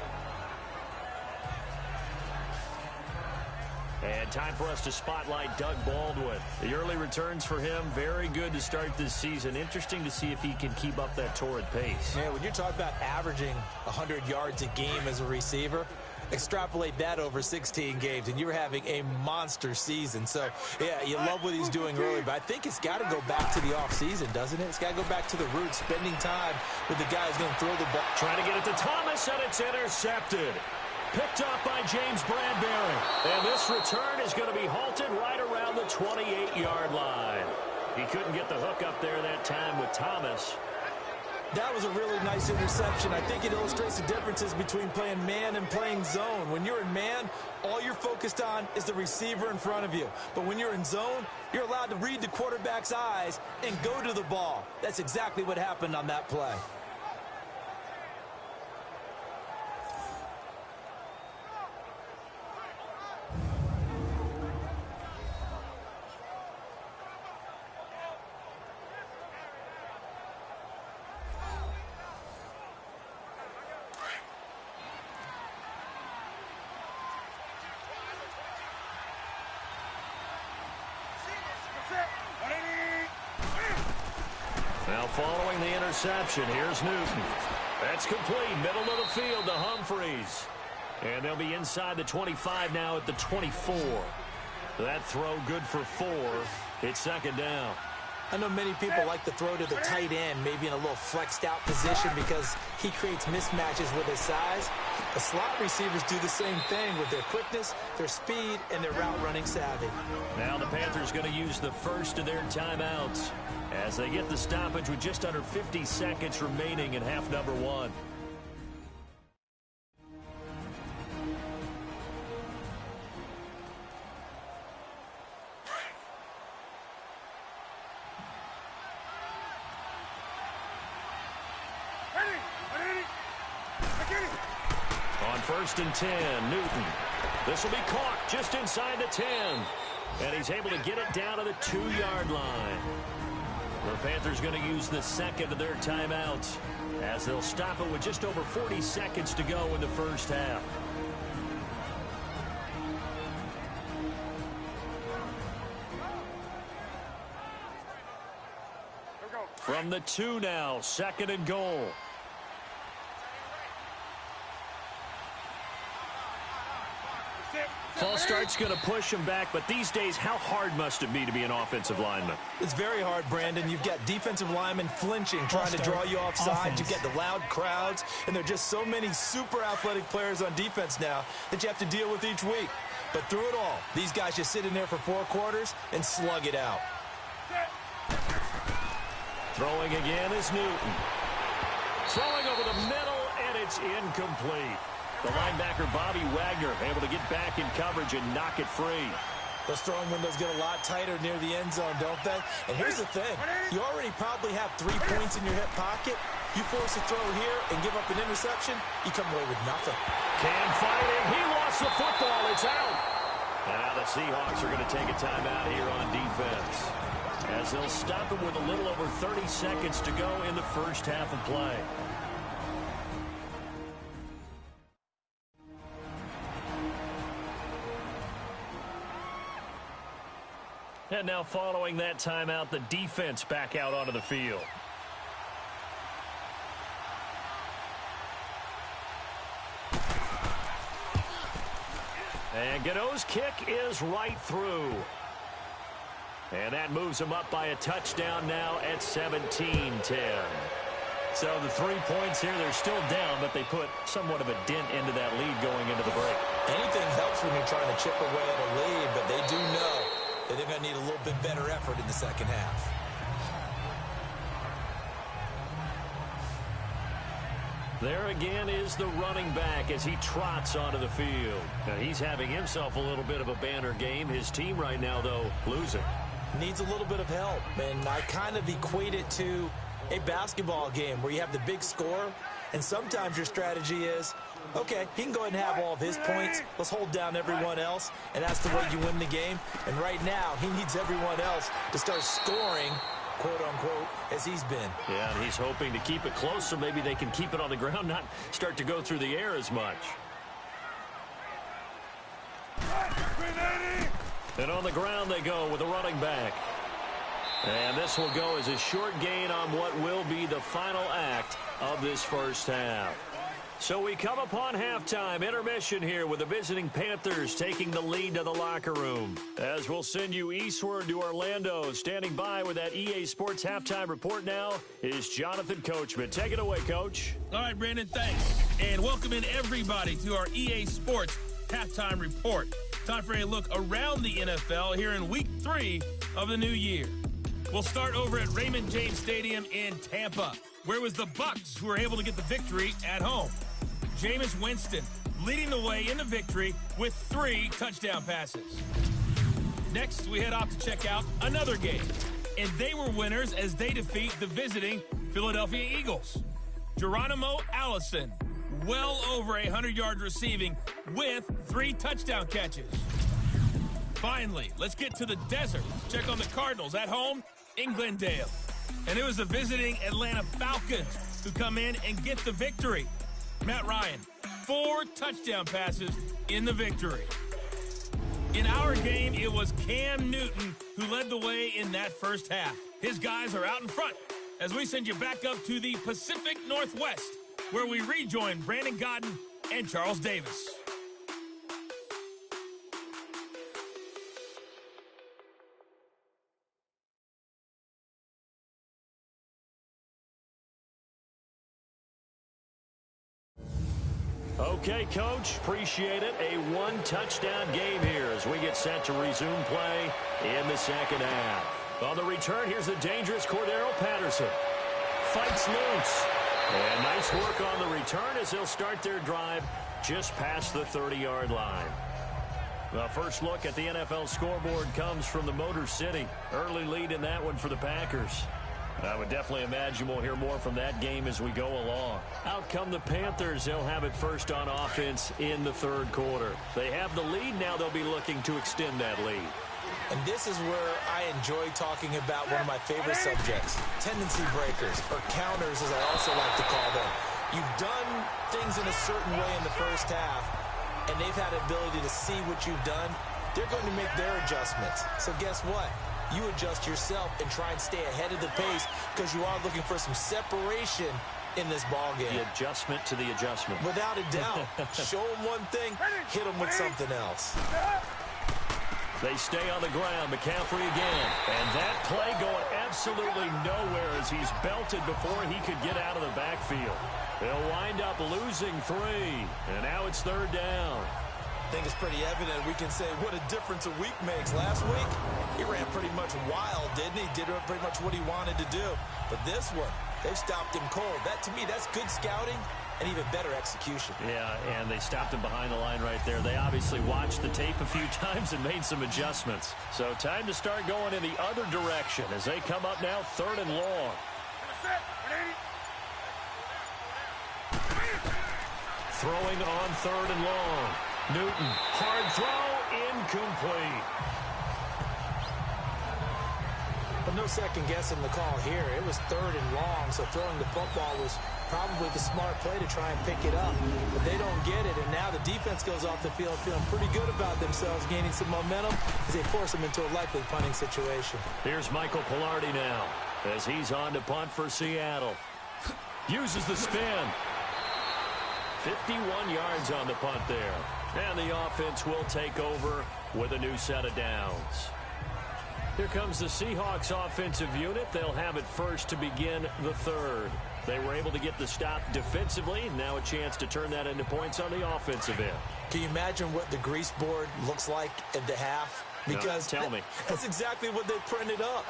And time for us to spotlight Doug Baldwin. The early returns for him, very good to start this season. Interesting to see if he can keep up that torrid pace. Yeah, when you're talking about averaging 100 yards a game as a receiver, extrapolate that over 16 games, and you're having a monster season. So, yeah, you love what he's doing early, but I think it's got to go back to the offseason, doesn't it? It's got to go back to the roots, spending time with the guy who's going to throw the ball. Trying to get it to Thomas, and it's intercepted. Picked up by James Bradbury. And this return is going to be halted right around the 28-yard line. He couldn't get the hook up there that time with Thomas. That was a really nice interception. I think it illustrates the differences between playing man and playing zone. When you're in man, all you're focused on is the receiver in front of you. But when you're in zone, you're allowed to read the quarterback's eyes and go to the ball. That's exactly what happened on that play. Now following the interception, here's Newton. That's complete, middle of the field to Humphreys. And they'll be inside the 25 now at the 24. That throw good for 4. It's second down. I know many people like to throw to the tight end, maybe in a little flexed out position because he creates mismatches with his size. The slot receivers do the same thing with their quickness, their speed, and their route running savvy. Now the Panthers going to use the first of their timeouts as they get the stoppage with just under 50 seconds remaining in half number 1. On 1st and 10, Newton. This will be caught just inside the 10. And he's able to get it down to the 2-yard line. The Panthers going to use the second of their timeouts as they'll stop it with just over 40 seconds to go in the first half. From the 2 now, 2nd and goal. False start's going to push him back, but these days, how hard must it be to be an offensive lineman? It's very hard, Brandon. You've got defensive linemen flinching, trying to draw you off sides. You've got the loud crowds, and there are just so many super athletic players on defense now that you have to deal with each week. But through it all, these guys just sit in there for 4 quarters and slug it out. Throwing again is Newton. Throwing over the middle, and it's incomplete. The linebacker, Bobby Wagner, able to get back in coverage and knock it free. Those throwing windows get a lot tighter near the end zone, don't they? And here's the thing. You already probably have 3 points in your hip pocket. You force a throw here and give up an interception, you come away with nothing. Cam fighting. He lost the football. It's out. Now the Seahawks are going to take a timeout here on defense, as they'll stop it with a little over 30 seconds to go in the first half of play. And now following that timeout, the defense back out onto the field. And Godot's kick is right through. And that moves them up by a touchdown now at 17-10. So the 3 points here, they're still down, but they put somewhat of a dent into that lead going into the break. Anything helps when you're trying to chip away at a lead, but they do know that they're going to need a little bit better effort in the second half. There again is the running back as he trots onto the field. Now he's having himself a little bit of a banner game. His team right now, though, losing. Needs a little bit of help, and I kind of equate it to a basketball game where you have the big score, and sometimes your strategy is, okay, he can go ahead and have all of his points. Let's hold down everyone else, and that's the way you win the game. And right now, he needs everyone else to start scoring, quote-unquote, as he's been. Yeah, and he's hoping to keep it close so maybe they can keep it on the ground, not start to go through the air as much. And on the ground they go with a running back. And this will go as a short gain on what will be the final act of this first half. So we come upon halftime, intermission here with the visiting Panthers taking the lead to the locker room. As we'll send you eastward to Orlando, standing by with that EA Sports halftime report now is Jonathan Coachman. Take it away, Coach. All right, Brandon, thanks. And welcome in everybody to our EA Sports halftime report. Time for a look around the NFL here in week 3 of the new year. We'll start over at Raymond James Stadium in Tampa, where it was the Bucs who were able to get the victory at home. Jameis Winston leading the way in the victory with 3 touchdown passes. Next, we head off to check out another game. And they were winners as they defeat the visiting Philadelphia Eagles. Geronimo Allison, well over 100 yards receiving with 3 touchdown catches. Finally, let's get to the desert to check on the Cardinals at home in Glendale. And it was the visiting Atlanta Falcons who come in and get the victory. Matt Ryan, 4 touchdown passes in the victory. In our game, it was Cam Newton who led the way in that first half. His guys are out in front as we send you back up to the Pacific Northwest, where we rejoin Brandon Godden and Charles Davis. Okay, Coach, appreciate it. A 1-touchdown game here as we get set to resume play in the second half. On the return, here's the dangerous Cordero Patterson. Fights loose. And nice work on the return as they'll start their drive just past the 30-yard line. The first look at the NFL scoreboard comes from the Motor City. Early lead in that one for the Packers. I would definitely imagine we'll hear more from that game as we go along. Out come the Panthers. They'll have it first on offense in the third quarter. They have the lead. Now they'll be looking to extend that lead. And this is where I enjoy talking about one of my favorite subjects, tendency breakers, or counters as I also like to call them. You've done things in a certain way in the first half, and they've had the ability to see what you've done. They're going to make their adjustments. So guess what? You adjust yourself and try and stay ahead of the pace because you are looking for some separation in this ball game. The adjustment to the adjustment. Without a doubt. Show them one thing, hit them with something else. They stay on the ground. McCaffrey again. And that play going absolutely nowhere as he's belted before he could get out of the backfield. They'll wind up losing 3. And now it's third down. I think it's pretty evident. We can say what a difference a week makes. Last week, he ran pretty much wild, didn't he? Did pretty much what he wanted to do. But this one, they've stopped him cold. That, to me, that's good scouting and even better execution. Yeah, and they stopped him behind the line right there. They obviously watched the tape a few times and made some adjustments. So time to start going in the other direction as they come up now, 3rd and long. Throwing on 3rd and long. Newton, hard throw, incomplete. But no second guessing the call here. It was 3rd and long, so throwing the football was probably the smart play to try and pick it up. But they don't get it, and now the defense goes off the field feeling pretty good about themselves, gaining some momentum as they force them into a likely punting situation. Here's Michael Pilardi now as he's on to punt for Seattle. Uses the spin. 51 yards on the punt there. And the offense will take over with a new set of downs. Here comes the Seahawks offensive unit. They'll have it first to begin the third. They were able to get the stop defensively. Now a chance to turn that into points on the offensive end. Can you imagine what the grease board looks like at the half? Because no, tell me. That's exactly what they printed up.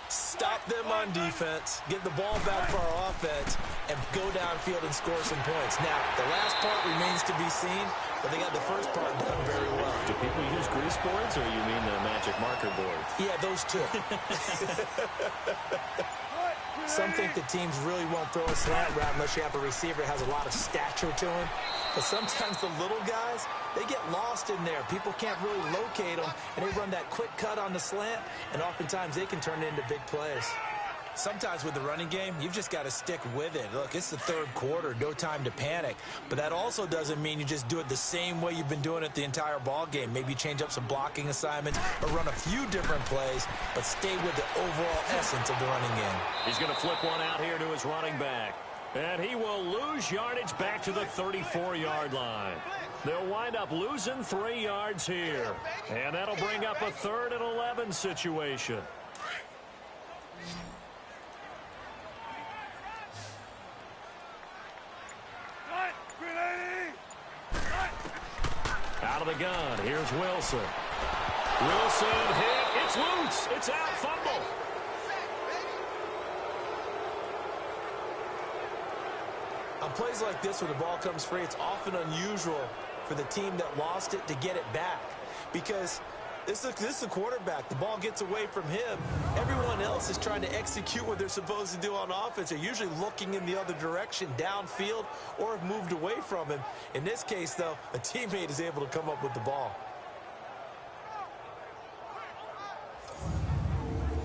Stop them on defense, get the ball back for our offense, and go downfield and score some points. Now, the last part remains to be seen, but they got the first part done very well. Do people use grease boards, or you mean the magic marker boards? Yeah, those two. Some think the teams really won't throw a slant route unless you have a receiver that has a lot of stature to him. But sometimes the little guys, they get lost in there. People can't really locate them, and they run that quick cut on the slant, and oftentimes they can turn it into big plays. Sometimes with the running game, you've just got to stick with it. Look, it's the third quarter, no time to panic. But that also doesn't mean you just do it the same way you've been doing it the entire ball game. Maybe change up some blocking assignments or run a few different plays, but stay with the overall essence of the running game. He's going to flip one out here to his running back. And he will lose yardage back to the 34-yard line. They'll wind up losing 3 yards here. And that'll bring up a 3rd and 11 situation. Out of the gun, here's Wilson. Wilson hit, it's loose, it's out, fumble. On plays like this where the ball comes free, it's often unusual for the team that lost it to get it back. Because this is a quarterback. The ball gets away from him. Everyone else is trying to execute what they're supposed to do on offense. They're usually looking in the other direction, downfield, or have moved away from him. In this case, though, a teammate is able to come up with the ball.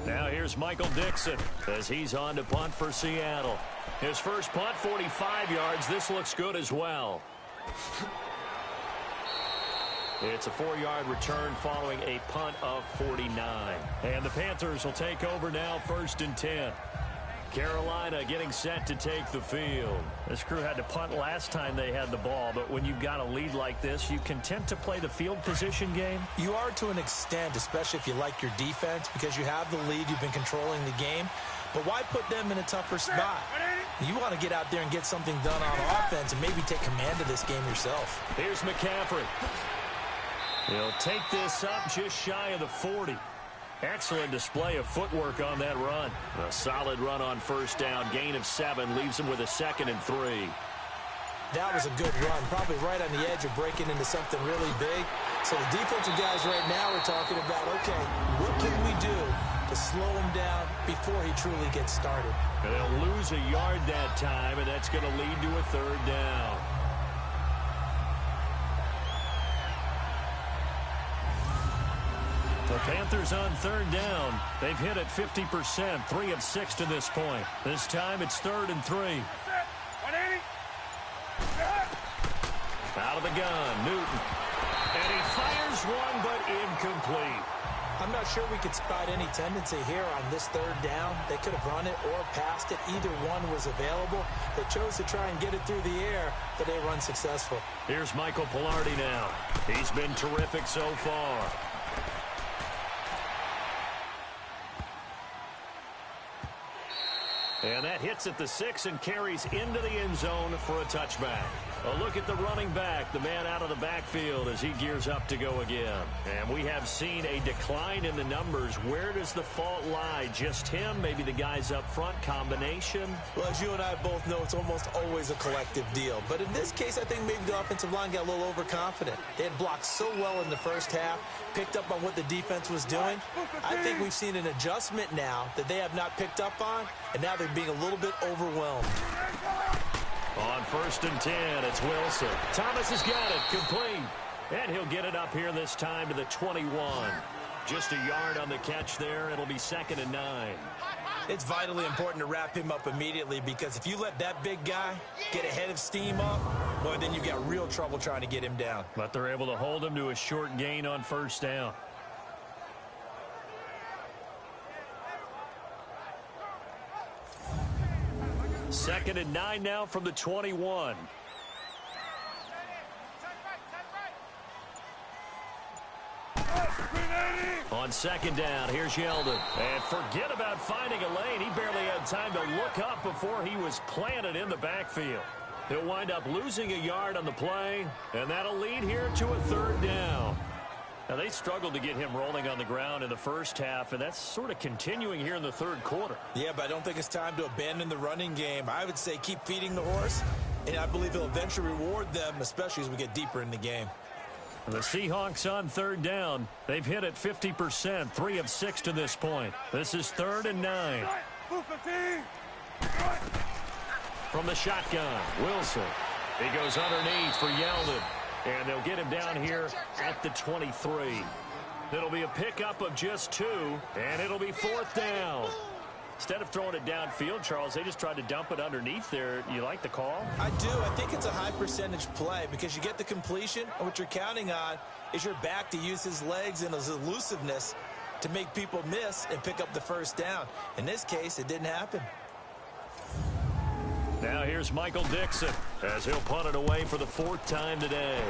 Now here's Michael Dixon as he's on to punt for Seattle. His first punt, 45 yards. This looks good as well. It's a 4-yard return following a punt of 49. And the Panthers will take over now, 1st and 10. Carolina getting set to take the field. This crew had to punt last time they had the ball, but when you've got a lead like this, you content to play the field position game? You are to an extent, especially if you like your defense, because you have the lead, you've been controlling the game. But why put them in a tougher spot? You want to get out there and get something done on offense and maybe take command of this game yourself. Here's McCaffrey. He'll take this up just shy of the 40. Excellent display of footwork on that run. A solid run on 1st down. Gain of 7 leaves him with a 2nd and 3. That was a good run, probably right on the edge of breaking into something really big. So the defensive guys right now are talking about, okay, what can we do to slow him down before he truly gets started? And they'll lose a yard that time, and that's going to lead to a 3rd down. The Panthers on 3rd down. They've hit it 50%, 3 of 6 to this point. This time it's 3rd and 3. Out of the gun, Newton. And he fires one, but incomplete. I'm not sure we could spot any tendency here on this 3rd down. They could have run it or passed it. Either one was available. They chose to try and get it through the air, but they run successful. Here's Michael Pilardi now. He's been terrific so far. And that hits at the 6 and carries into the end zone for a touchback. A look at the running back, the man out of the backfield as he gears up to go again. And we have seen a decline in the numbers. Where does the fault lie? Just him? Maybe the guys up front? Combination? Well, as you and I both know, it's almost always a collective deal. But in this case, I think maybe the offensive line got a little overconfident. They had blocked so well in the first half, picked up on what the defense was doing. I think we've seen an adjustment now that they have not picked up on, and now they're being a little bit overwhelmed. On 1st and 10, it's Wilson. Thomas has got it, complete. And he'll get it up here this time to the 21. Just a yard on the catch there. It'll be 2nd and 9. It's vitally important to wrap him up immediately, because if you let that big guy get ahead of steam up, boy, then you've got real trouble trying to get him down. But they're able to hold him to a short gain on 1st down. Second and 9 now from the 21. On 2nd down, here's Yeldon. And forget about finding a lane. He barely had time to look up before he was planted in the backfield. He'll wind up losing a yard on the play, and that'll lead here to a 3rd down. Now, they struggled to get him rolling on the ground in the first half, and that's sort of continuing here in the 3rd quarter. Yeah, but I don't think it's time to abandon the running game. I would say keep feeding the horse, and I believe he'll eventually reward them, especially as we get deeper in the game. The Seahawks on 3rd down. They've hit it 50%, 3 of 6 to this point. This is 3rd and 9. From the shotgun, Wilson. He goes underneath for Yeldon. And they'll get him down here at the 23. It'll be a pickup of just 2, and it'll be 4th down. instead of throwing it downfield, Charles, they just tried to dump it underneath there. You like the call? I do. I think it's a high percentage play because you get the completion, and what you're counting on is your back to use his legs and his elusiveness to make people miss and pick up the first down. In this case, it didn't happen. Now here's Michael Dixon as he'll punt it away for the 4th time today.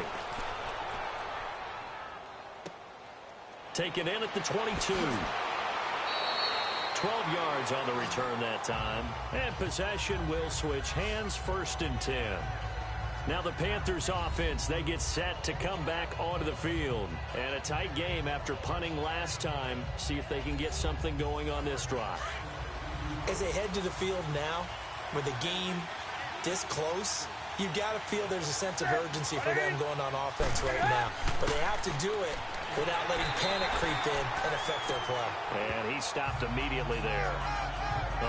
Taken in at the 22. 12 yards on the return that time. And possession will switch hands, 1st and 10. Now the Panthers offense, they get set to come back onto the field. And a tight game after punting last time. See if they can get something going on this drive. As they head to the field now, with the game this close, you've got to feel there's a sense of urgency for them going on offense right now. But they have to do it without letting panic creep in and affect their play. And he stopped immediately there.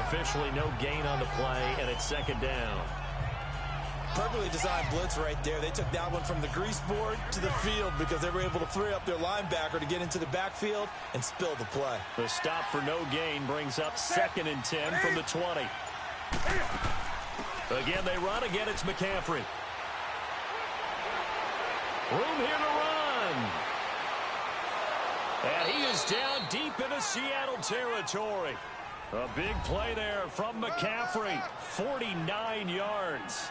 Officially no gain on the play, and it's 2nd down. Perfectly designed blitz right there. They took that one from the grease board to the field because they were able to free up their linebacker to get into the backfield and spill the play. The stop for no gain brings up 2nd and 10 from the 20. Again, they run. Again, it's McCaffrey. Room here to run. And he is down deep into Seattle territory. A big play there from McCaffrey. 49 yards.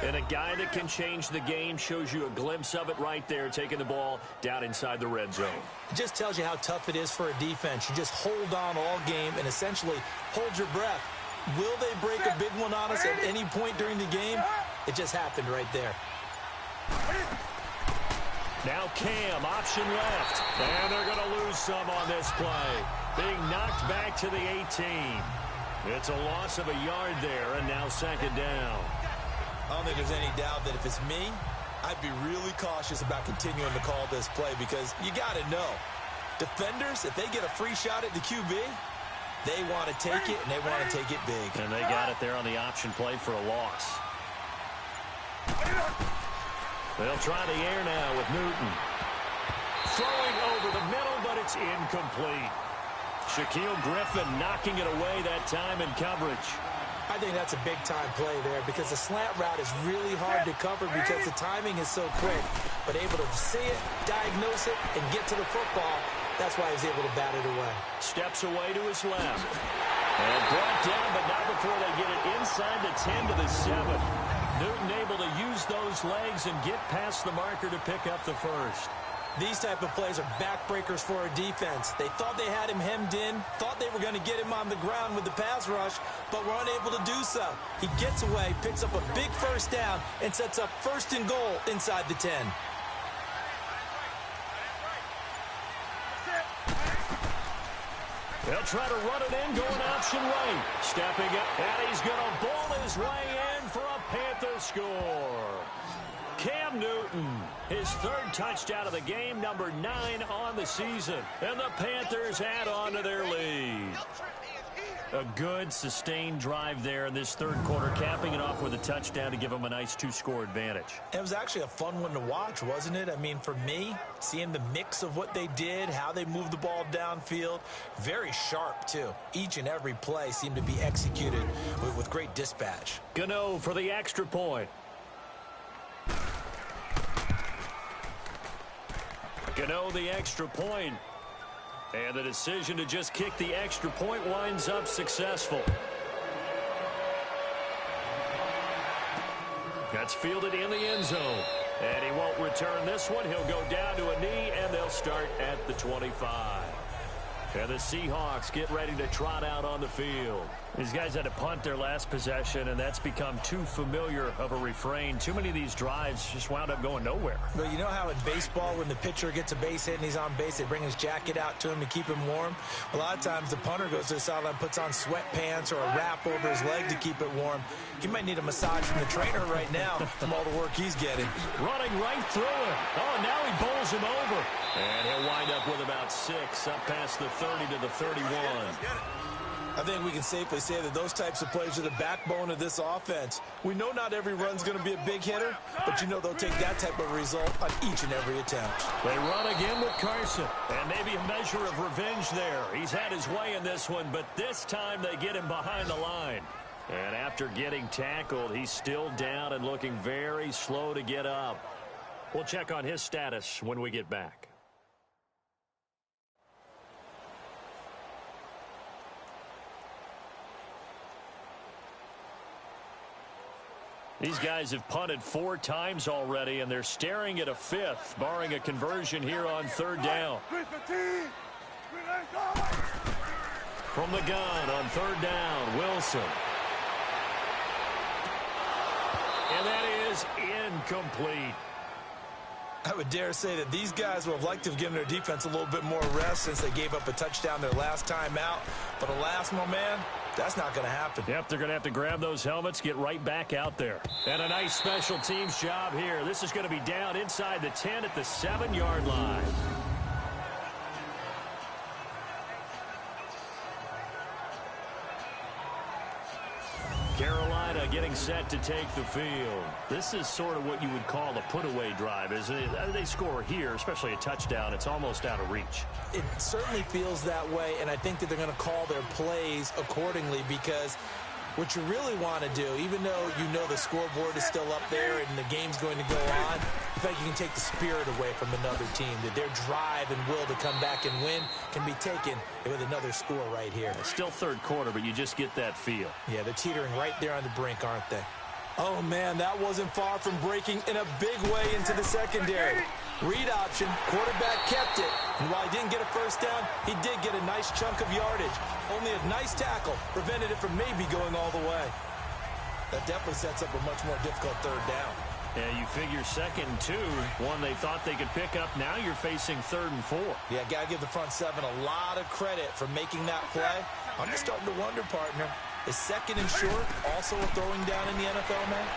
And a guy that can change the game, shows you a glimpse of it right there, taking the ball down inside the red zone. It just tells you how tough it is for a defense. You just hold on all game and essentially hold your breath. Will they break a big one on us at any point during the game? It just happened right there. Now Cam, option left. And they're going to lose some on this play. Being knocked back to the 18. It's a loss of a yard there, and now 2nd down. I don't think there's any doubt that if it's me, I'd be really cautious about continuing to call this play because you got to know, defenders, if they get a free shot at the QB, they want to take it, and they want to take it big. And they got it there on the option play for a loss. They'll try the air now with Newton. Throwing over the middle, but it's incomplete. Shaquille Griffin knocking it away that time in coverage. I think that's a big-time play there because the slant route is really hard to cover because the timing is so quick. But able to see it, diagnose it, and get to the football, that's why he's able to bat it away. Steps away to his left. And brought down, but not before they get it inside the 10 to the 7. Newton able to use those legs and get past the marker to pick up the first. These type of plays are backbreakers for a defense. They thought they had him hemmed in, thought they were going to get him on the ground with the pass rush, but were unable to do so. He gets away, picks up a big first down, and sets up 1st and goal inside the 10. They'll try to run it in, going option right. Stepping up, and he's going to bowl his way in for a Panther score. Cam Newton, his 3rd touchdown of the game, number 9 on the season. And the Panthers add on to their lead. A good, sustained drive there in this 3rd quarter, capping it off with a touchdown to give them a nice 2-score advantage. It was actually a fun one to watch, wasn't it? I mean, for me, seeing the mix of what they did, how they moved the ball downfield, very sharp, too. Each and every play seemed to be executed with great dispatch. Gano for the extra point. Gano the extra point. And the decision to just kick the extra point winds up successful. That's fielded in the end zone. And he won't return this one. He'll go down to a knee, and they'll start at the 25. And the Seahawks get ready to trot out on the field. These guys had to punt their last possession, and that's become too familiar of a refrain. Too many of these drives just wound up going nowhere. But you know how in baseball, when the pitcher gets a base hit and he's on base, they bring his jacket out to him to keep him warm? A lot of times the punter goes to the sideline, puts on sweatpants or a wrap over his leg to keep it warm. He might need a massage from the trainer right now from all the work he's getting. Running right through him. Oh, now he bowls him over. And he'll wind up with about 6 up past the 30 to the 31. I think we can safely say that those types of plays are the backbone of this offense. We know not every run's going to be a big hitter, but you know they'll take that type of result on each and every attempt. They run again with Carson, and maybe a measure of revenge there. He's had his way in this one, but this time they get him behind the line. And after getting tackled, he's still down and looking very slow to get up. We'll check on his status when we get back. These guys have punted 4 times already, and they're staring at a 5th, barring a conversion here on 3rd down. From the gun on 3rd down, Wilson. And that is incomplete. I would dare say that these guys would have liked to have given their defense a little bit more rest since they gave up a touchdown their last time out. But alas, my man, that's not going to happen. Yep, they're going to have to grab those helmets, get right back out there. And a nice special teams job here. This is going to be down inside the 10 at the 7-yard line. Carolina getting set to take the field. This is sort of what you would call a put-away drive, isn't it? They score here, especially a touchdown. It's almost out of reach. It certainly feels that way, and I think that they're going to call their plays accordingly because what you really want to do, even though you know the scoreboard is still up there and the game's going to go on, I think you can take the spirit away from another team, that their drive and will to come back and win can be taken with another score right here. It's still 3rd quarter, but you just get that feel. Yeah, they're teetering right there on the brink, aren't they? Oh, man, that wasn't far from breaking in a big way into the secondary. Read option, quarterback kept it, and while he didn't get a first down, he did get a nice chunk of yardage. Only a nice tackle prevented it from maybe going all the way. That definitely sets up a much more difficult 3rd down. Yeah, you figure 2nd and 2, one they thought they could pick up. Now you're facing 3rd and 4. Yeah, got to give the front 7 a lot of credit for making that play. I'm just starting to wonder, partner, is 2nd and short also a throwing down in the NFL, man?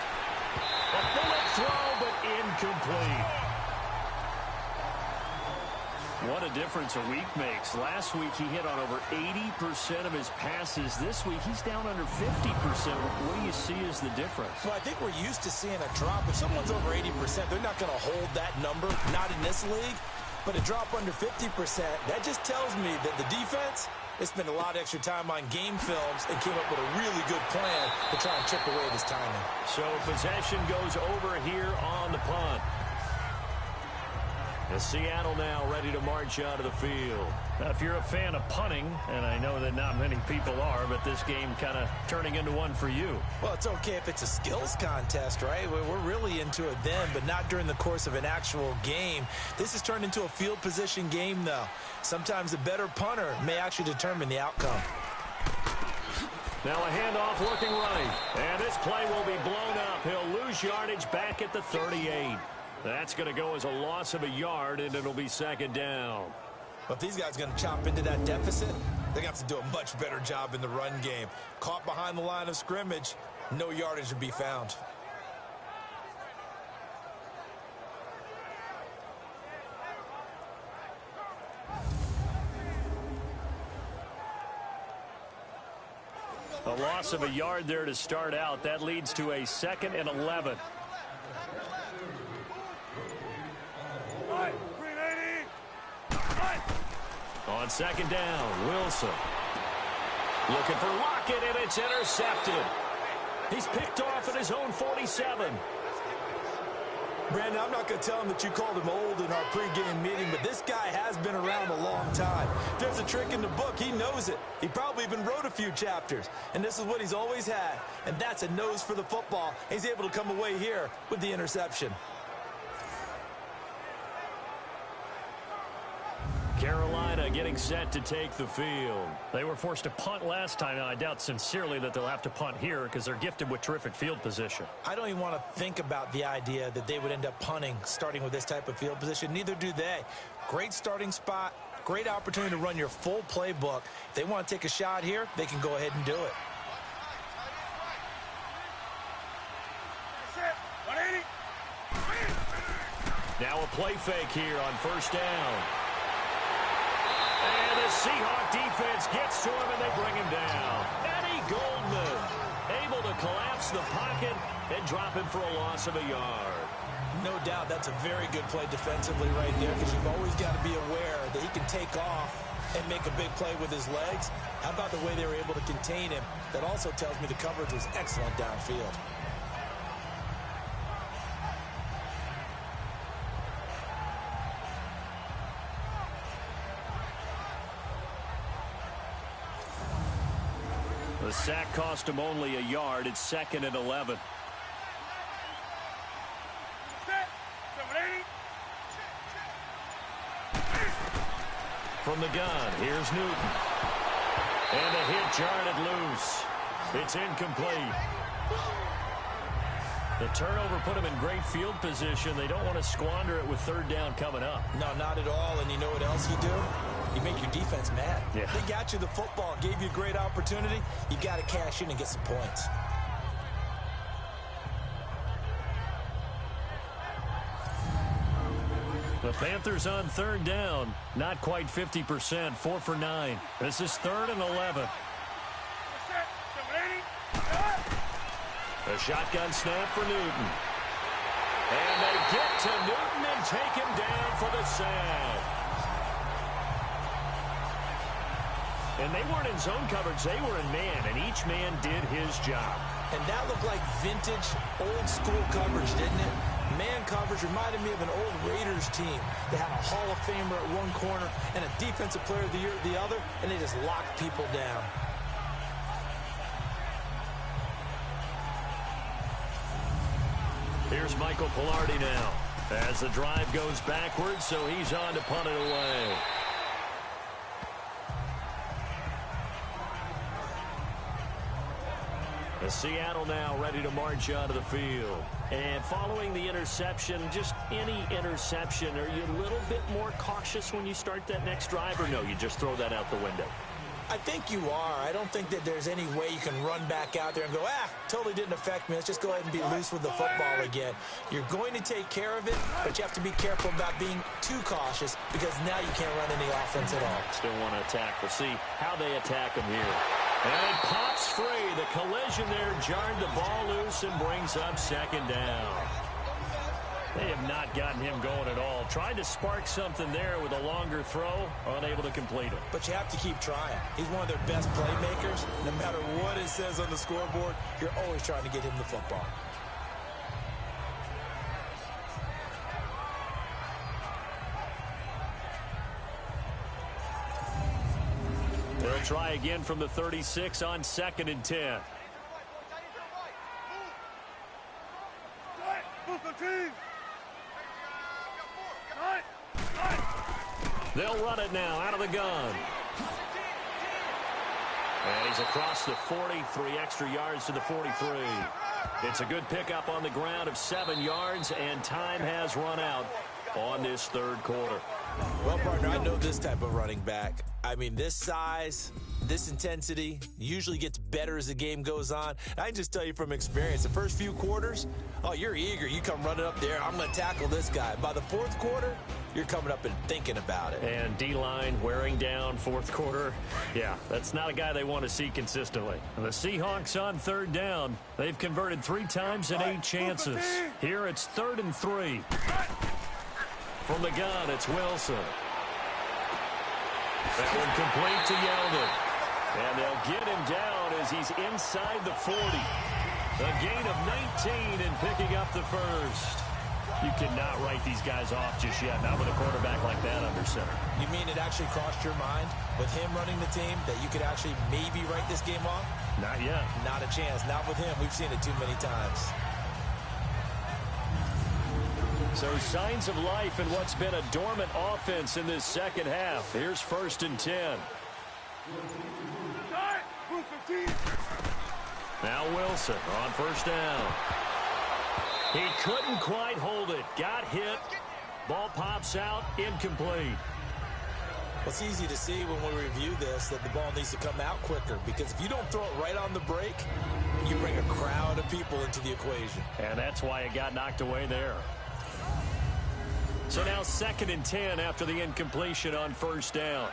A bullet throw, but incomplete. What a difference a week makes. Last week he hit on over 80% of his passes. This week he's down under 50%. What do you see as the difference? Well, I think we're used to seeing a drop. If someone's over 80%, they're not going to hold that number, not in this league. But a drop under 50%, that just tells me that the defense, they spent a lot of extra time on game films and came up with a really good plan to try and chip away this timing. So possession goes over here on the punt. As Seattle now ready to march out of the field. Now, if you're a fan of punting, and I know that not many people are, but this game kind of turning into one for you. Well, it's okay if it's a skills contest, right? We're really into it then, but not during the course of an actual game. This has turned into a field position game, though. Sometimes the better punter may actually determine the outcome. Now a handoff looking right. And this play will be blown up. He'll lose yardage back at the 38. That's going to go as a loss of a yard, and it'll be 2nd down. But if these guys are going to chop into that deficit, they're going to have to do a much better job in the run game. Caught behind the line of scrimmage, no yardage to be found. A loss of a yard there to start out. That leads to a 2nd and 11. On 2nd down, Wilson. Looking for Lockett, and it's intercepted. He's picked off at his own 47. Brandon, I'm not going to tell him that you called him old in our pregame meeting, but this guy has been around a long time. If there's a trick in the book, he knows it. He probably even wrote a few chapters, and this is what he's always had, and that's a nose for the football. He's able to come away here with the interception. Carolina getting set to take the field. They were forced to punt last time. Now, I doubt sincerely that they'll have to punt here because they're gifted with terrific field position. I don't even want to think about the idea that they would end up punting starting with this type of field position. Neither do they. Great starting spot, great opportunity to run your full playbook. If they want to take a shot here, they can go ahead and do it. Now a play fake here on 1st down. And The Seahawks defense gets to him, and they bring him down. Eddie Goldman able to collapse the pocket and drop him for a loss of a yard. No doubt that's a very good play defensively right there, because you've always got to be aware that he can take off and make a big play with his legs. How about the way they were able to contain him? That also tells me the coverage was excellent downfield. The sack cost him only a yard. It's 2nd and 11. From the gun, here's Newton. And a hit jarred it loose. It's incomplete. The turnover put him in great field position. They don't want to squander it with 3rd down coming up. No, not at all. And you know what else you do? You make your defense mad. Yeah. They got you the football, gave you a great opportunity. You got to cash in and get some points. The Panthers on 3rd down. Not quite 50%. 4 for 9. This is 3rd and 11. A shotgun snap for Newton. And they get to Newton and take him down for the sack. And they weren't in zone coverage. They were in man, and each man did his job. And that looked like vintage, old-school coverage, didn't it? Man coverage reminded me of an old Raiders team. They had a Hall of Famer at one corner and a Defensive Player of the Year at the other, and they just locked people down. Here's Michael Pilardi now as the drive goes backwards, so he's on to punt it away. Seattle now ready to march onto the field. And following the interception, just any interception, are you a little bit more cautious when you start that next drive, or no, you just throw that out the window? I think you are. I don't think that there's any way you can run back out there and go, totally didn't affect me. Let's just go ahead and be loose with the football again. You're going to take care of it, but you have to be careful about being too cautious, because now you can't run any offense at all. Still want to attack. We'll see how they attack him here. And it pops free. The collision there jarred the ball loose and brings up 2nd down. They have not gotten him going at all. Tried to spark something there with a longer throw, unable to complete it. But you have to keep trying. He's one of their best playmakers. No matter what it says on the scoreboard, you're always trying to get him the football. They'll try again from the 36 on 2nd and 10. They'll run it now out of the gun. And he's across the 40, 3 extra yards to the 43. It's a good pickup on the ground of 7 yards, and time has run out on this 3rd quarter. Well, partner, I know this type of running back. I mean, this size, this intensity usually gets better as the game goes on. I can just tell you from experience, the first few quarters, you're eager. You come running up there, I'm going to tackle this guy. By the 4th quarter, you're coming up and thinking about it. And D-line wearing down 4th quarter. Yeah, that's not a guy they want to see consistently. And the Seahawks on 3rd down. They've converted 3 times in 8 chances. Here it's 3rd and 3. From the gun, it's Wilson. That one complete to Yeldon. And they'll get him down as he's inside the 40. A gain of 19 and picking up the first. You cannot write these guys off just yet, not with a quarterback like that under center. You mean it actually crossed your mind with him running the team that you could actually maybe write this game off? Not yet. Not a chance. Not with him. We've seen it too many times. So signs of life in what's been a dormant offense in this 2nd half. Here's 1st and 10. Now Wilson on 1st down. He couldn't quite hold it. Got hit. Ball pops out. Incomplete. Well, it's easy to see when we review this that the ball needs to come out quicker, because if you don't throw it right on the break, you bring a crowd of people into the equation. And that's why it got knocked away there. So now 2nd and 10 after the incompletion on 1st down.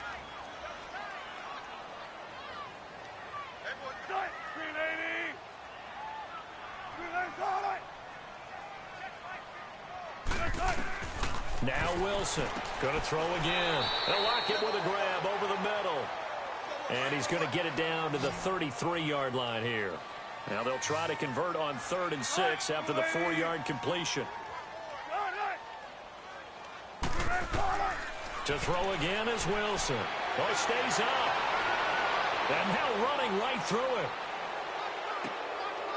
Now Wilson going to throw again. They'll lock it with a grab over the middle. And he's going to get it down to the 33-yard line here. Now they'll try to convert on 3rd and 6 after the 4-yard completion. To throw again is Wilson. Oh, stays up. And now running right through it.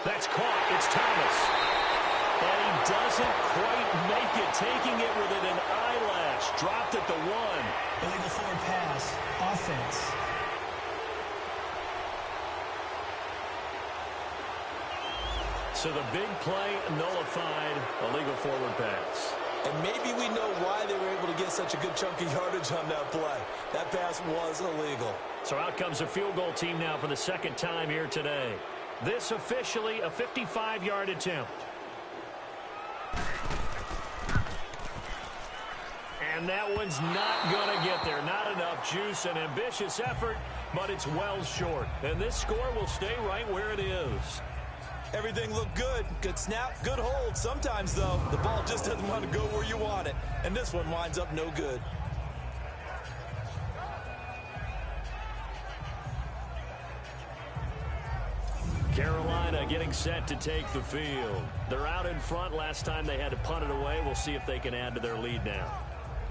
That's caught. It's Thomas. And he doesn't quite make it, taking it within an eyelash. Dropped at the 1. Illegal forward pass. Offense. So the big play nullified, illegal forward pass. And maybe we know why they were able to get such a good chunk of yardage on that play. That pass was illegal. So out comes a field goal team now for the second time here today. This officially a 55-yard attempt. And that one's not going to get there. Not enough juice. An ambitious effort, but it's well short. And this score will stay right where it is. Everything looked good. Good snap, good hold. Sometimes, though, the ball just doesn't want to go where you want it. And this one winds up no good. Carolina getting set to take the field. They're out in front. Last time they had to punt it away. We'll see if they can add to their lead now.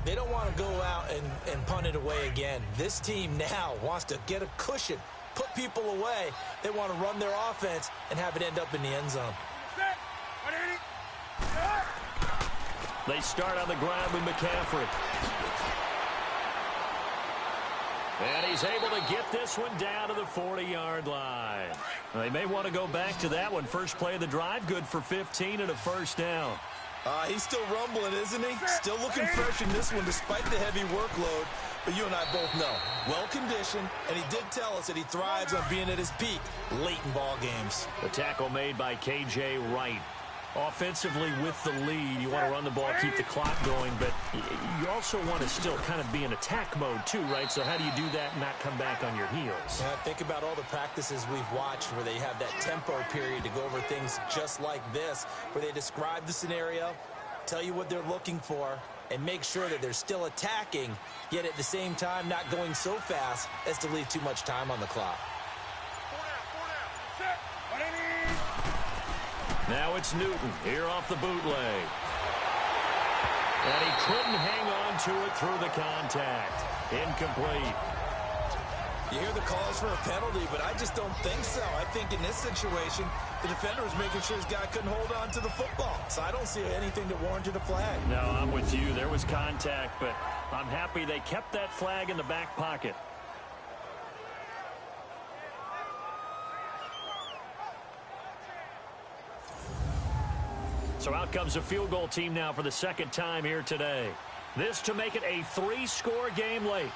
They don't want to go out and punt it away again. This team now wants to get a cushion, put people away. They want to run their offense and have it end up in the end zone. They start on the ground with McCaffrey. And he's able to get this one down to the 40-yard line. They may want to go back to that one. First play of the drive, good for 15 and a first down. He's still rumbling, isn't he? Still looking fresh in this one despite the heavy workload. But you and I both know, well-conditioned, and he did tell us that he thrives on being at his peak late in ball games. The tackle made by K.J. Wright. Offensively with the lead, you want to run the ball, keep the clock going, but you also want to still kind of be in attack mode too, right? So how do you do that and not come back on your heels? Yeah, think about all the practices we've watched where they have that tempo period to go over things just like this, where they describe the scenario, tell you what they're looking for, and make sure that they're still attacking, yet at the same time not going so fast as to leave too much time on the clock. Now it's Newton here off the bootleg. And he couldn't hang on to it through the contact. Incomplete. You hear the calls for a penalty, but I just don't think so. I think in this situation, the defender was making sure his guy couldn't hold on to the football. So I don't see anything that warranted a flag. No, I'm with you. There was contact, but I'm happy they kept that flag in the back pocket. So out comes a field goal team now for the second time here today. This to make it a 3-score game late.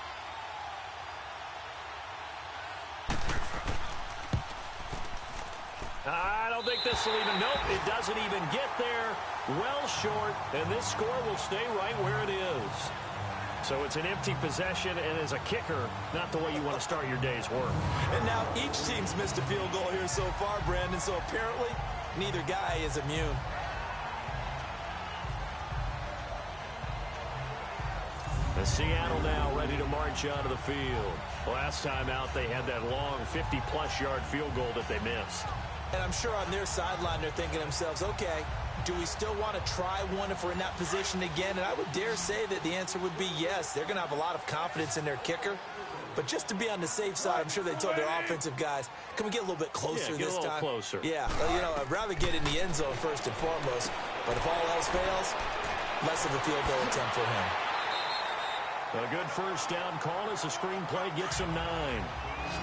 I don't think this will even, nope, it doesn't even get there. Well short, and this score will stay right where it is. So it's an empty possession, and as a kicker, not the way you want to start your day's work. And now each team's missed a field goal here so far, Brandon, so apparently neither guy is immune. The Seattle now ready to march onto the field. Last time out, they had that long 50-plus yard field goal that they missed. And I'm sure on their sideline they're thinking to themselves, okay, do we still want to try one if we're in that position again? And I would dare say that the answer would be yes. They're going to have a lot of confidence in their kicker. But just to be on the safe side, I'm sure they told their offensive guys, can we get a little bit closer this time? Get a little closer. Yeah, you know, I'd rather get in the end zone first and foremost. But if all else fails, less of a field goal attempt for him. A good first down call as the screenplay gets him 9.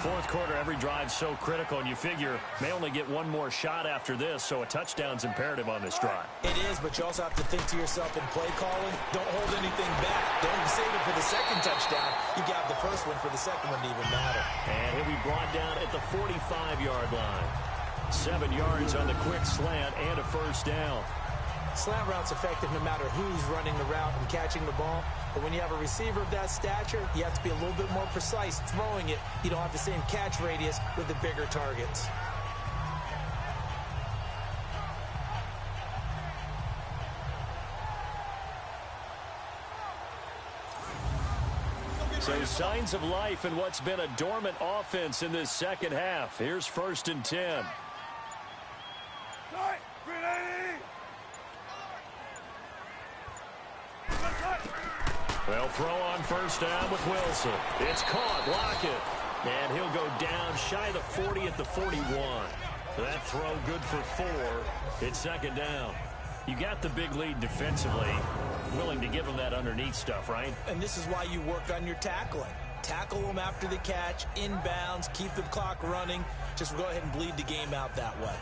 Fourth quarter, every drive so critical, and you figure may only get one more shot after this, so a touchdown's imperative on this drive. It is, but you also have to think to yourself in play calling, don't hold anything back. Don't save it for the second touchdown. You got the first one for the second one to even matter. And he'll be brought down at the 45-yard line. 7 yards on the quick slant and a first down. Slant route's effective no matter who's running the route and catching the ball. But when you have a receiver of that stature, you have to be a little bit more precise throwing it. You don't have the same catch radius with the bigger targets. So signs of life in what's been a dormant offense in this second half. Here's 1st and 10. Well, throw on 1st down with Wilson. It's caught. Lockett. And he'll go down shy of the 40 at the 41. That throw good for 4. It's 2nd down. You got the big lead defensively. Willing to give him that underneath stuff, right? And this is why you work on your tackling. Tackle them after the catch, inbounds, keep the clock running. Just go ahead and bleed the game out that way.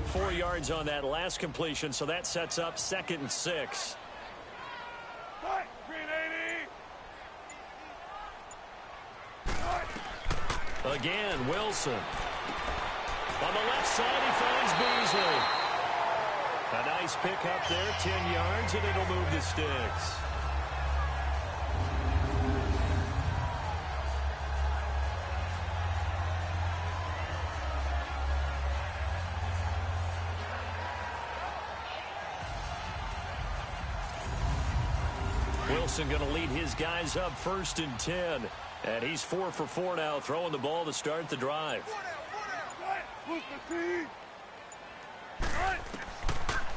Four yards on that last completion, so that sets up 2nd and 6. Again, Wilson. On the left side, he finds Beasley. A nice pick up there, 10 yards, and it'll move the sticks. Wilson going to lead his guys up 1st and 10. And he's 4 for 4 now, throwing the ball to start the drive.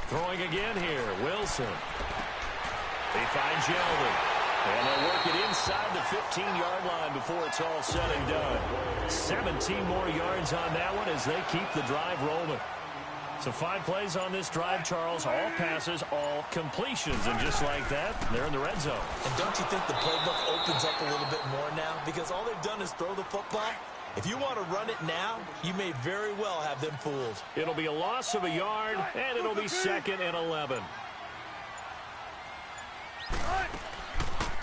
Throwing again here, Wilson. He finds Yeldon. And they'll work it inside the 15-yard line before it's all said and done. 17 more yards on that one as they keep the drive rolling. So 5 plays on this drive, Charles. All passes, all completions. And just like that, they're in the red zone. And don't you think the playbook opens up a little bit more now? Because all they've done is throw the football. If you want to run it now, you may very well have them fooled. It'll be a loss of a yard, and it'll be 2nd and 11.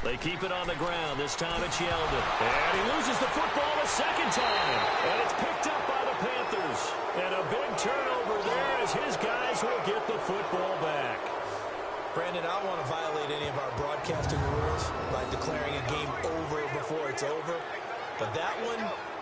They keep it on the ground. This time it's Yeldon. And he loses the football a 2nd time. And it's picked up by the Panthers. And a big turnover there as his guys will get the football back. Brandon, I don't want to violate any of our broadcasting rules by declaring a game over before it's over. But that one,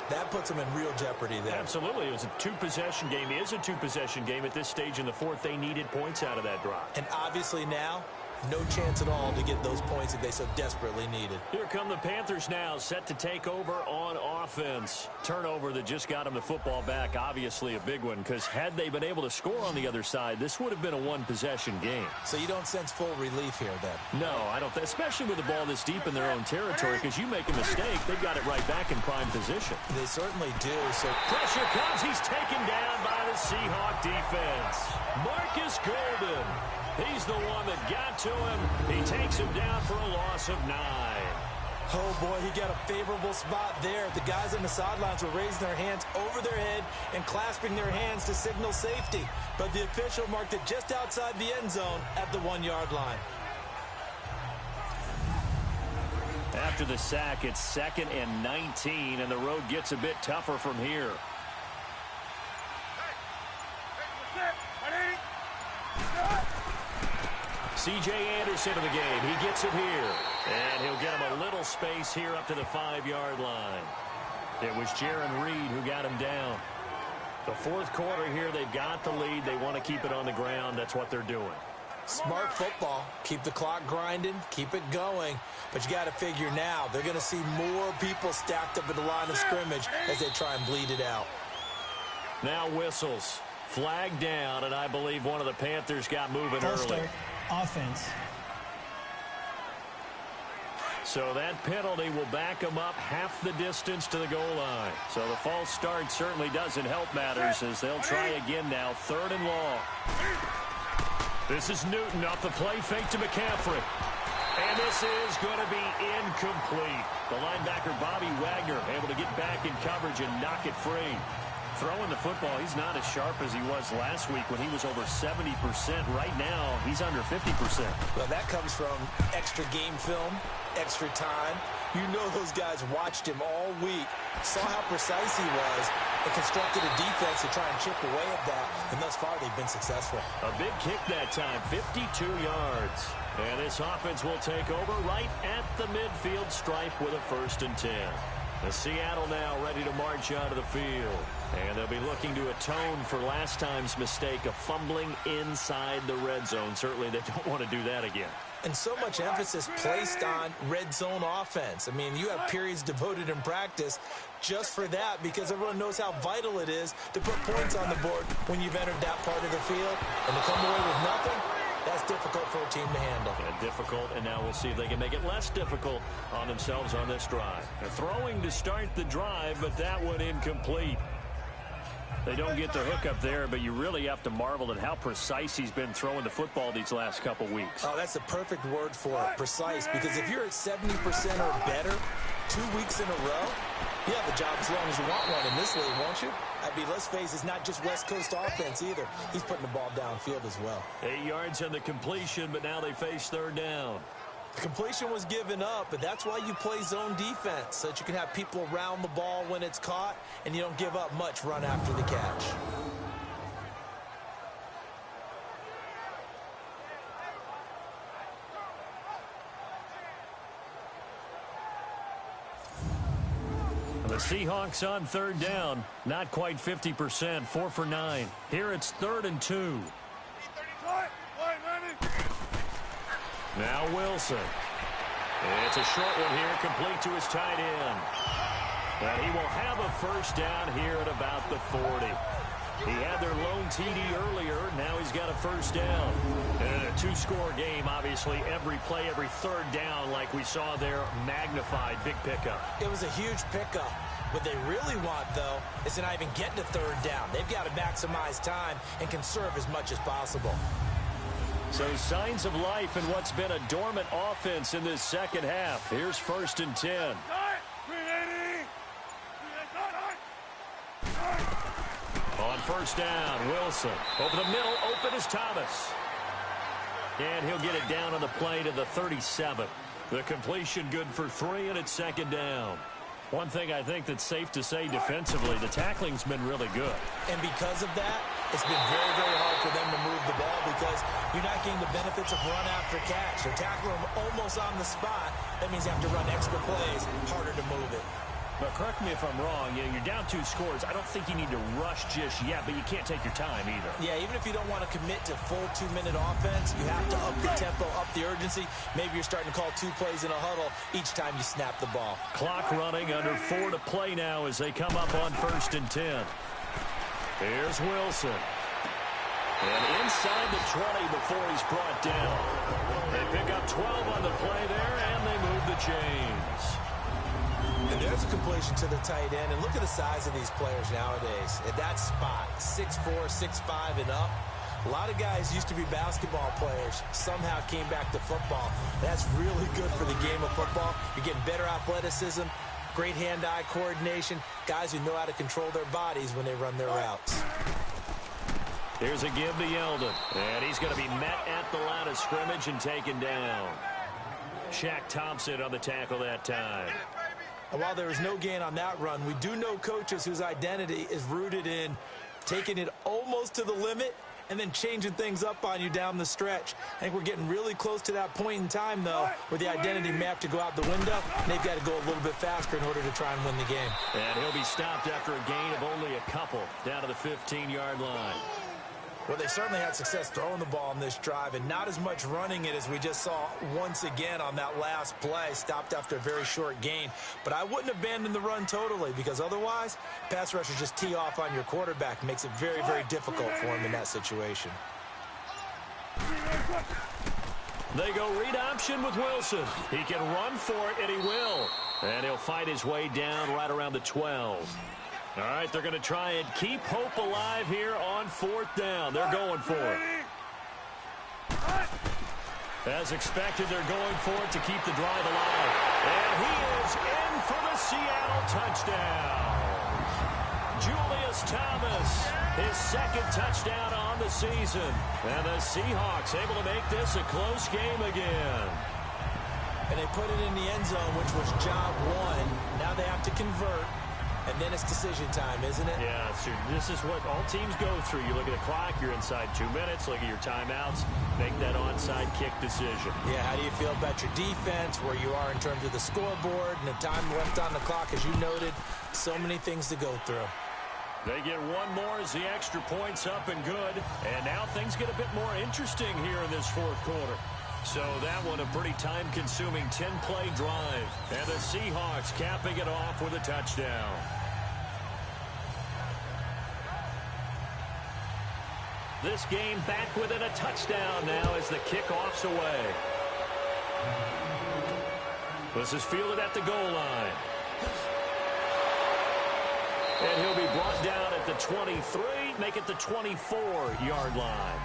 that puts them in real jeopardy there. Absolutely. It was a 2-possession game. It is a 2-possession game at this stage in the 4th. They needed points out of that drop. And obviously now, no chance at all to get those points that they so desperately needed. Here come the Panthers now, set to take over on offense. Turnover that just got them the football back, obviously a big one, because had they been able to score on the other side, this would have been a 1-possession game. So you don't sense full relief here then? No, I don't. Especially with the ball this deep in their own territory, because you make a mistake, they've got it right back in prime position. They certainly do. So pressure comes. He's taken down by the Seahawk defense. Marcus Golden. He's the one that got to him. He takes him down for a loss of 9. Oh, boy, he got a favorable spot there. The guys on the sidelines were raising their hands over their head and clasping their hands to signal safety. But the official marked it just outside the end zone at the 1-yard line. After the sack, it's 2nd and 19, and the road gets a bit tougher from here. C.J. Anderson in the game. He gets it here. And he'll get him a little space here up to the 5-yard line. It was Jaron Reed who got him down. The 4th quarter here, they've got the lead. They want to keep it on the ground. That's what they're doing. Smart football. Keep the clock grinding. Keep it going. But you got to figure now, they're going to see more people stacked up at the line of scrimmage as they try and bleed it out. Now whistles. Flag down, and I believe one of the Panthers got moving early. Start. Offense. So that penalty will back them up half the distance to the goal line. So the false start certainly doesn't help matters as they'll try again now. 3rd and long. This is Newton off the play fake to McCaffrey. And this is going to be incomplete. The linebacker Bobby Wagner able to get back in coverage and knock it free. Throwing the football, he's not as sharp as he was last week when he was over 70%. Right now, he's under 50%. Well, that comes from extra game film, extra time. You know those guys watched him all week, saw how precise he was, and constructed a defense to try and chip away at that. And thus far, they've been successful. A big kick that time, 52 yards. And this offense will take over right at the midfield stripe with a 1st and 10. The Seattle now ready to march out of the field. And they'll be looking to atone for last time's mistake of fumbling inside the red zone. Certainly they don't want to do that again. And so much emphasis placed on red zone offense. I mean, you have periods devoted in practice just for that because everyone knows how vital it is to put points on the board when you've entered that part of the field. And to come away with nothing, that's difficult for a team to handle. Yeah, difficult, and now we'll see if they can make it less difficult on themselves on this drive. They're throwing to start the drive, but that one incomplete. They don't get the hook up there, but you really have to marvel at how precise he's been throwing the football these last couple weeks. Oh, that's the perfect word for it, precise, because if you're at 70% or better 2 weeks in a row, you have a job as long as you want one in this league, won't you? I mean, let's face it, it's not just West Coast offense either. He's putting the ball downfield as well. 8 yards on the completion, but now they face 3rd down. The completion was given up, but that's why you play zone defense, so that you can have people around the ball when it's caught, and you don't give up much run after the catch. The Seahawks on 3rd down, not quite 50%, 4 for 9. Here it's 3rd and 2. Now Wilson. It's a short one here, complete to his tight end. And he will have a 1st down here at about the 40. He had their lone TD earlier. Now he's got a 1st down. And in a 2-score game, obviously, every play, every 3rd down, like we saw there, magnified, big pickup. It was a huge pickup. What they really want, though, is to not even get to 3rd down. They've got to maximize time and conserve as much as possible. So signs of life in what's been a dormant offense in this second half. Here's 1st and 10. On 1st down, Wilson. Over the middle, open is Thomas. And he'll get it down on the play to the 37. The completion good for 3, and it's 2nd down. One thing I think that's safe to say defensively, the tackling's been really good. And because of that, it's been very, very hard for them to move the ball because you're not getting the benefits of run after catch. They're tackling them almost on the spot. That means you have to run extra plays, harder to move it. But correct me if I'm wrong, you're down 2 scores. I don't think you need to rush just yet, but you can't take your time either. Yeah, even if you don't want to commit to full 2-minute offense, you have to up the tempo, up the urgency. Maybe you're starting to call 2 plays in a huddle each time you snap the ball. Clock running, under 4 to play now as they come up on 1st and 10. Here's Wilson. And inside the 20 before he's brought down. They pick up 12 on the play there, and they move the chains. And there's a completion to the tight end. And look at the size of these players nowadays. At that spot, 6'4", 6'5", and up. A lot of guys used to be basketball players. Somehow came back to football. That's really good for the game of football. You're getting better athleticism, great hand-eye coordination, guys who know how to control their bodies when they run their routes. Here's a give to Yeldon. And he's going to be met at the line of scrimmage and taken down. Shaq Thompson on the tackle that time. And while there was no gain on that run, we do know coaches whose identity is rooted in taking it almost to the limit and then changing things up on you down the stretch. I think we're getting really close to that point in time, though, where the identity may have to go out the window, and they've got to go a little bit faster in order to try and win the game. And he'll be stopped after a gain of only a couple down to the 15-yard line. Well, they certainly had success throwing the ball in this drive and not as much running it as we just saw once again on that last play. Stopped after a very short gain. But I wouldn't abandon the run totally because otherwise, pass rushers just tee off on your quarterback. Makes it very, very difficult for him in that situation. They go read option with Wilson. He can run for it, and he will. And he'll fight his way down right around the 12. All right, they're going to try and keep hope alive here on 4th down. They're going for it. As expected, they're going for it to keep the drive alive. And he is in for the Seattle touchdown. Julius Thomas, his second touchdown on the season. And the Seahawks able to make this a close game again. And they put it in the end zone, which was job one. Now they have to convert. And then it's decision time, isn't it? Yeah, this is what all teams go through. You look at the clock, you're inside 2 minutes, look at your timeouts, make that onside kick decision. Yeah, how do you feel about your defense, where you are in terms of the scoreboard, and the time left on the clock, as you noted, so many things to go through. They get one more as the extra point's up and good. And now things get a bit more interesting here in this fourth quarter. So that one a pretty time-consuming 10-play drive. And the Seahawks capping it off with a touchdown. This game back within a touchdown now as the kickoff's away. This is fielded at the goal line. And he'll be brought down at the 23, make it the 24-yard line.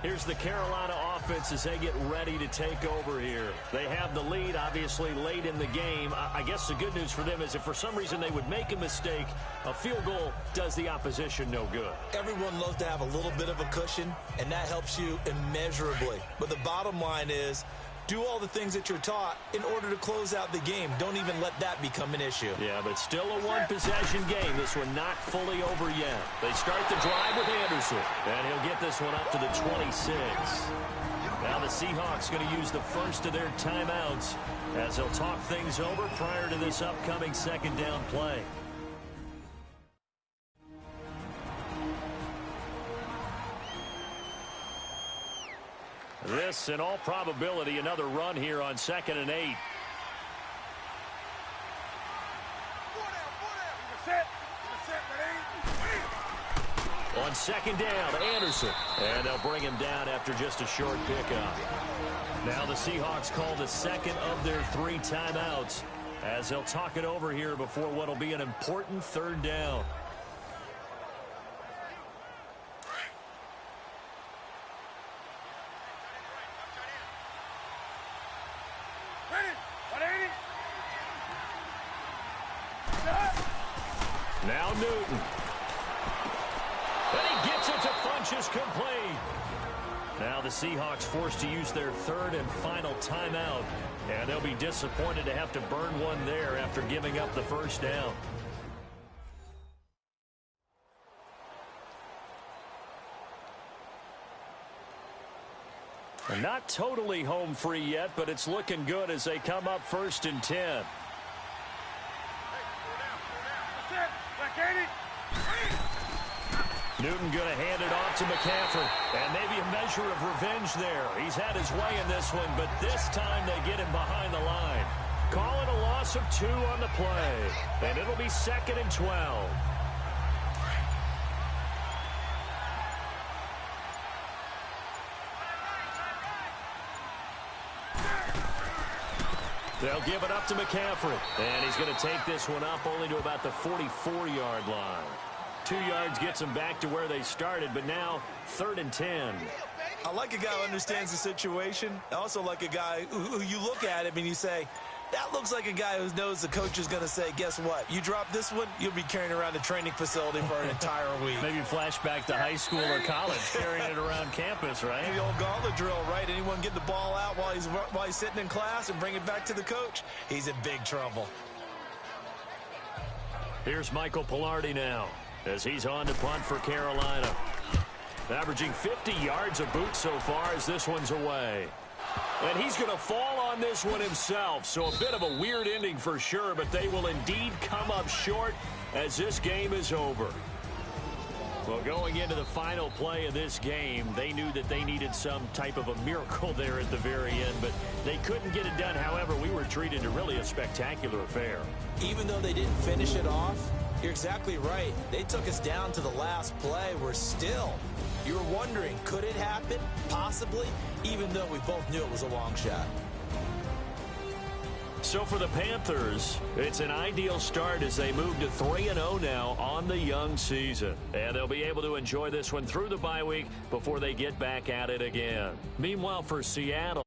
Here's the Carolina offense as they get ready to take over here. They have the lead, obviously, late in the game. I guess the good news for them is if for some reason they would make a mistake, a field goal does the opposition no good. Everyone loves to have a little bit of a cushion, and that helps you immeasurably. But the bottom line is, do all the things that you're taught in order to close out the game. Don't even let that become an issue. Yeah, but still a one-possession game. This one not fully over yet. They start the drive with Anderson, and he'll get this one up to the 26. Now the Seahawks going to use the first of their timeouts as they'll talk things over prior to this upcoming second down play. This, in all probability, another run here on 2nd and 8. On 2nd down, Anderson. And they'll bring him down after just a short pickup. Now the Seahawks call the second of their 3 timeouts as they'll talk it over here before what will be an important 3rd down. Now Newton. And he gets it to Funchess complete. Now the Seahawks forced to use their 3rd and final timeout. And they'll be disappointed to have to burn one there after giving up the first down. And not totally home free yet, but it's looking good as they come up 1st and 10. Newton going to hand it off to McCaffrey. And maybe a measure of revenge there. He's had his way in this one, but this time they get him behind the line. Call it a loss of 2 on the play. And it'll be 2nd and 12. They'll give it up to McCaffrey. And he's going to take this one up only to about the 44-yard line. 2 yards gets them back to where they started, but now 3rd and 10. I like a guy who understands the situation. I also like a guy who you look at him and you say, that looks like a guy who knows the coach is going to say, guess what? You drop this one, you'll be carrying around the training facility for an entire week. Maybe flashback to high school or college, carrying it around campus, right? The old gauntlet drill, right? Anyone get the ball out while he's sitting in class and bring it back to the coach? He's in big trouble. Here's Michael Pilardi now as he's on to punt for Carolina. Averaging 50 yards a boot so far as this one's away. And he's going to fall on this one himself. So a bit of a weird ending for sure, but they will indeed come up short as this game is over. Well, going into the final play of this game, they knew that they needed some type of a miracle there at the very end, but they couldn't get it done. However, we were treated to really a spectacular affair. Even though they didn't finish it off, you're exactly right. They took us down to the last play. We're still, you were wondering, could it happen? Possibly, even though we both knew it was a long shot. So for the Panthers, it's an ideal start as they move to 3-0 now on the young season. And they'll be able to enjoy this one through the bye week before they get back at it again. Meanwhile, for Seattle,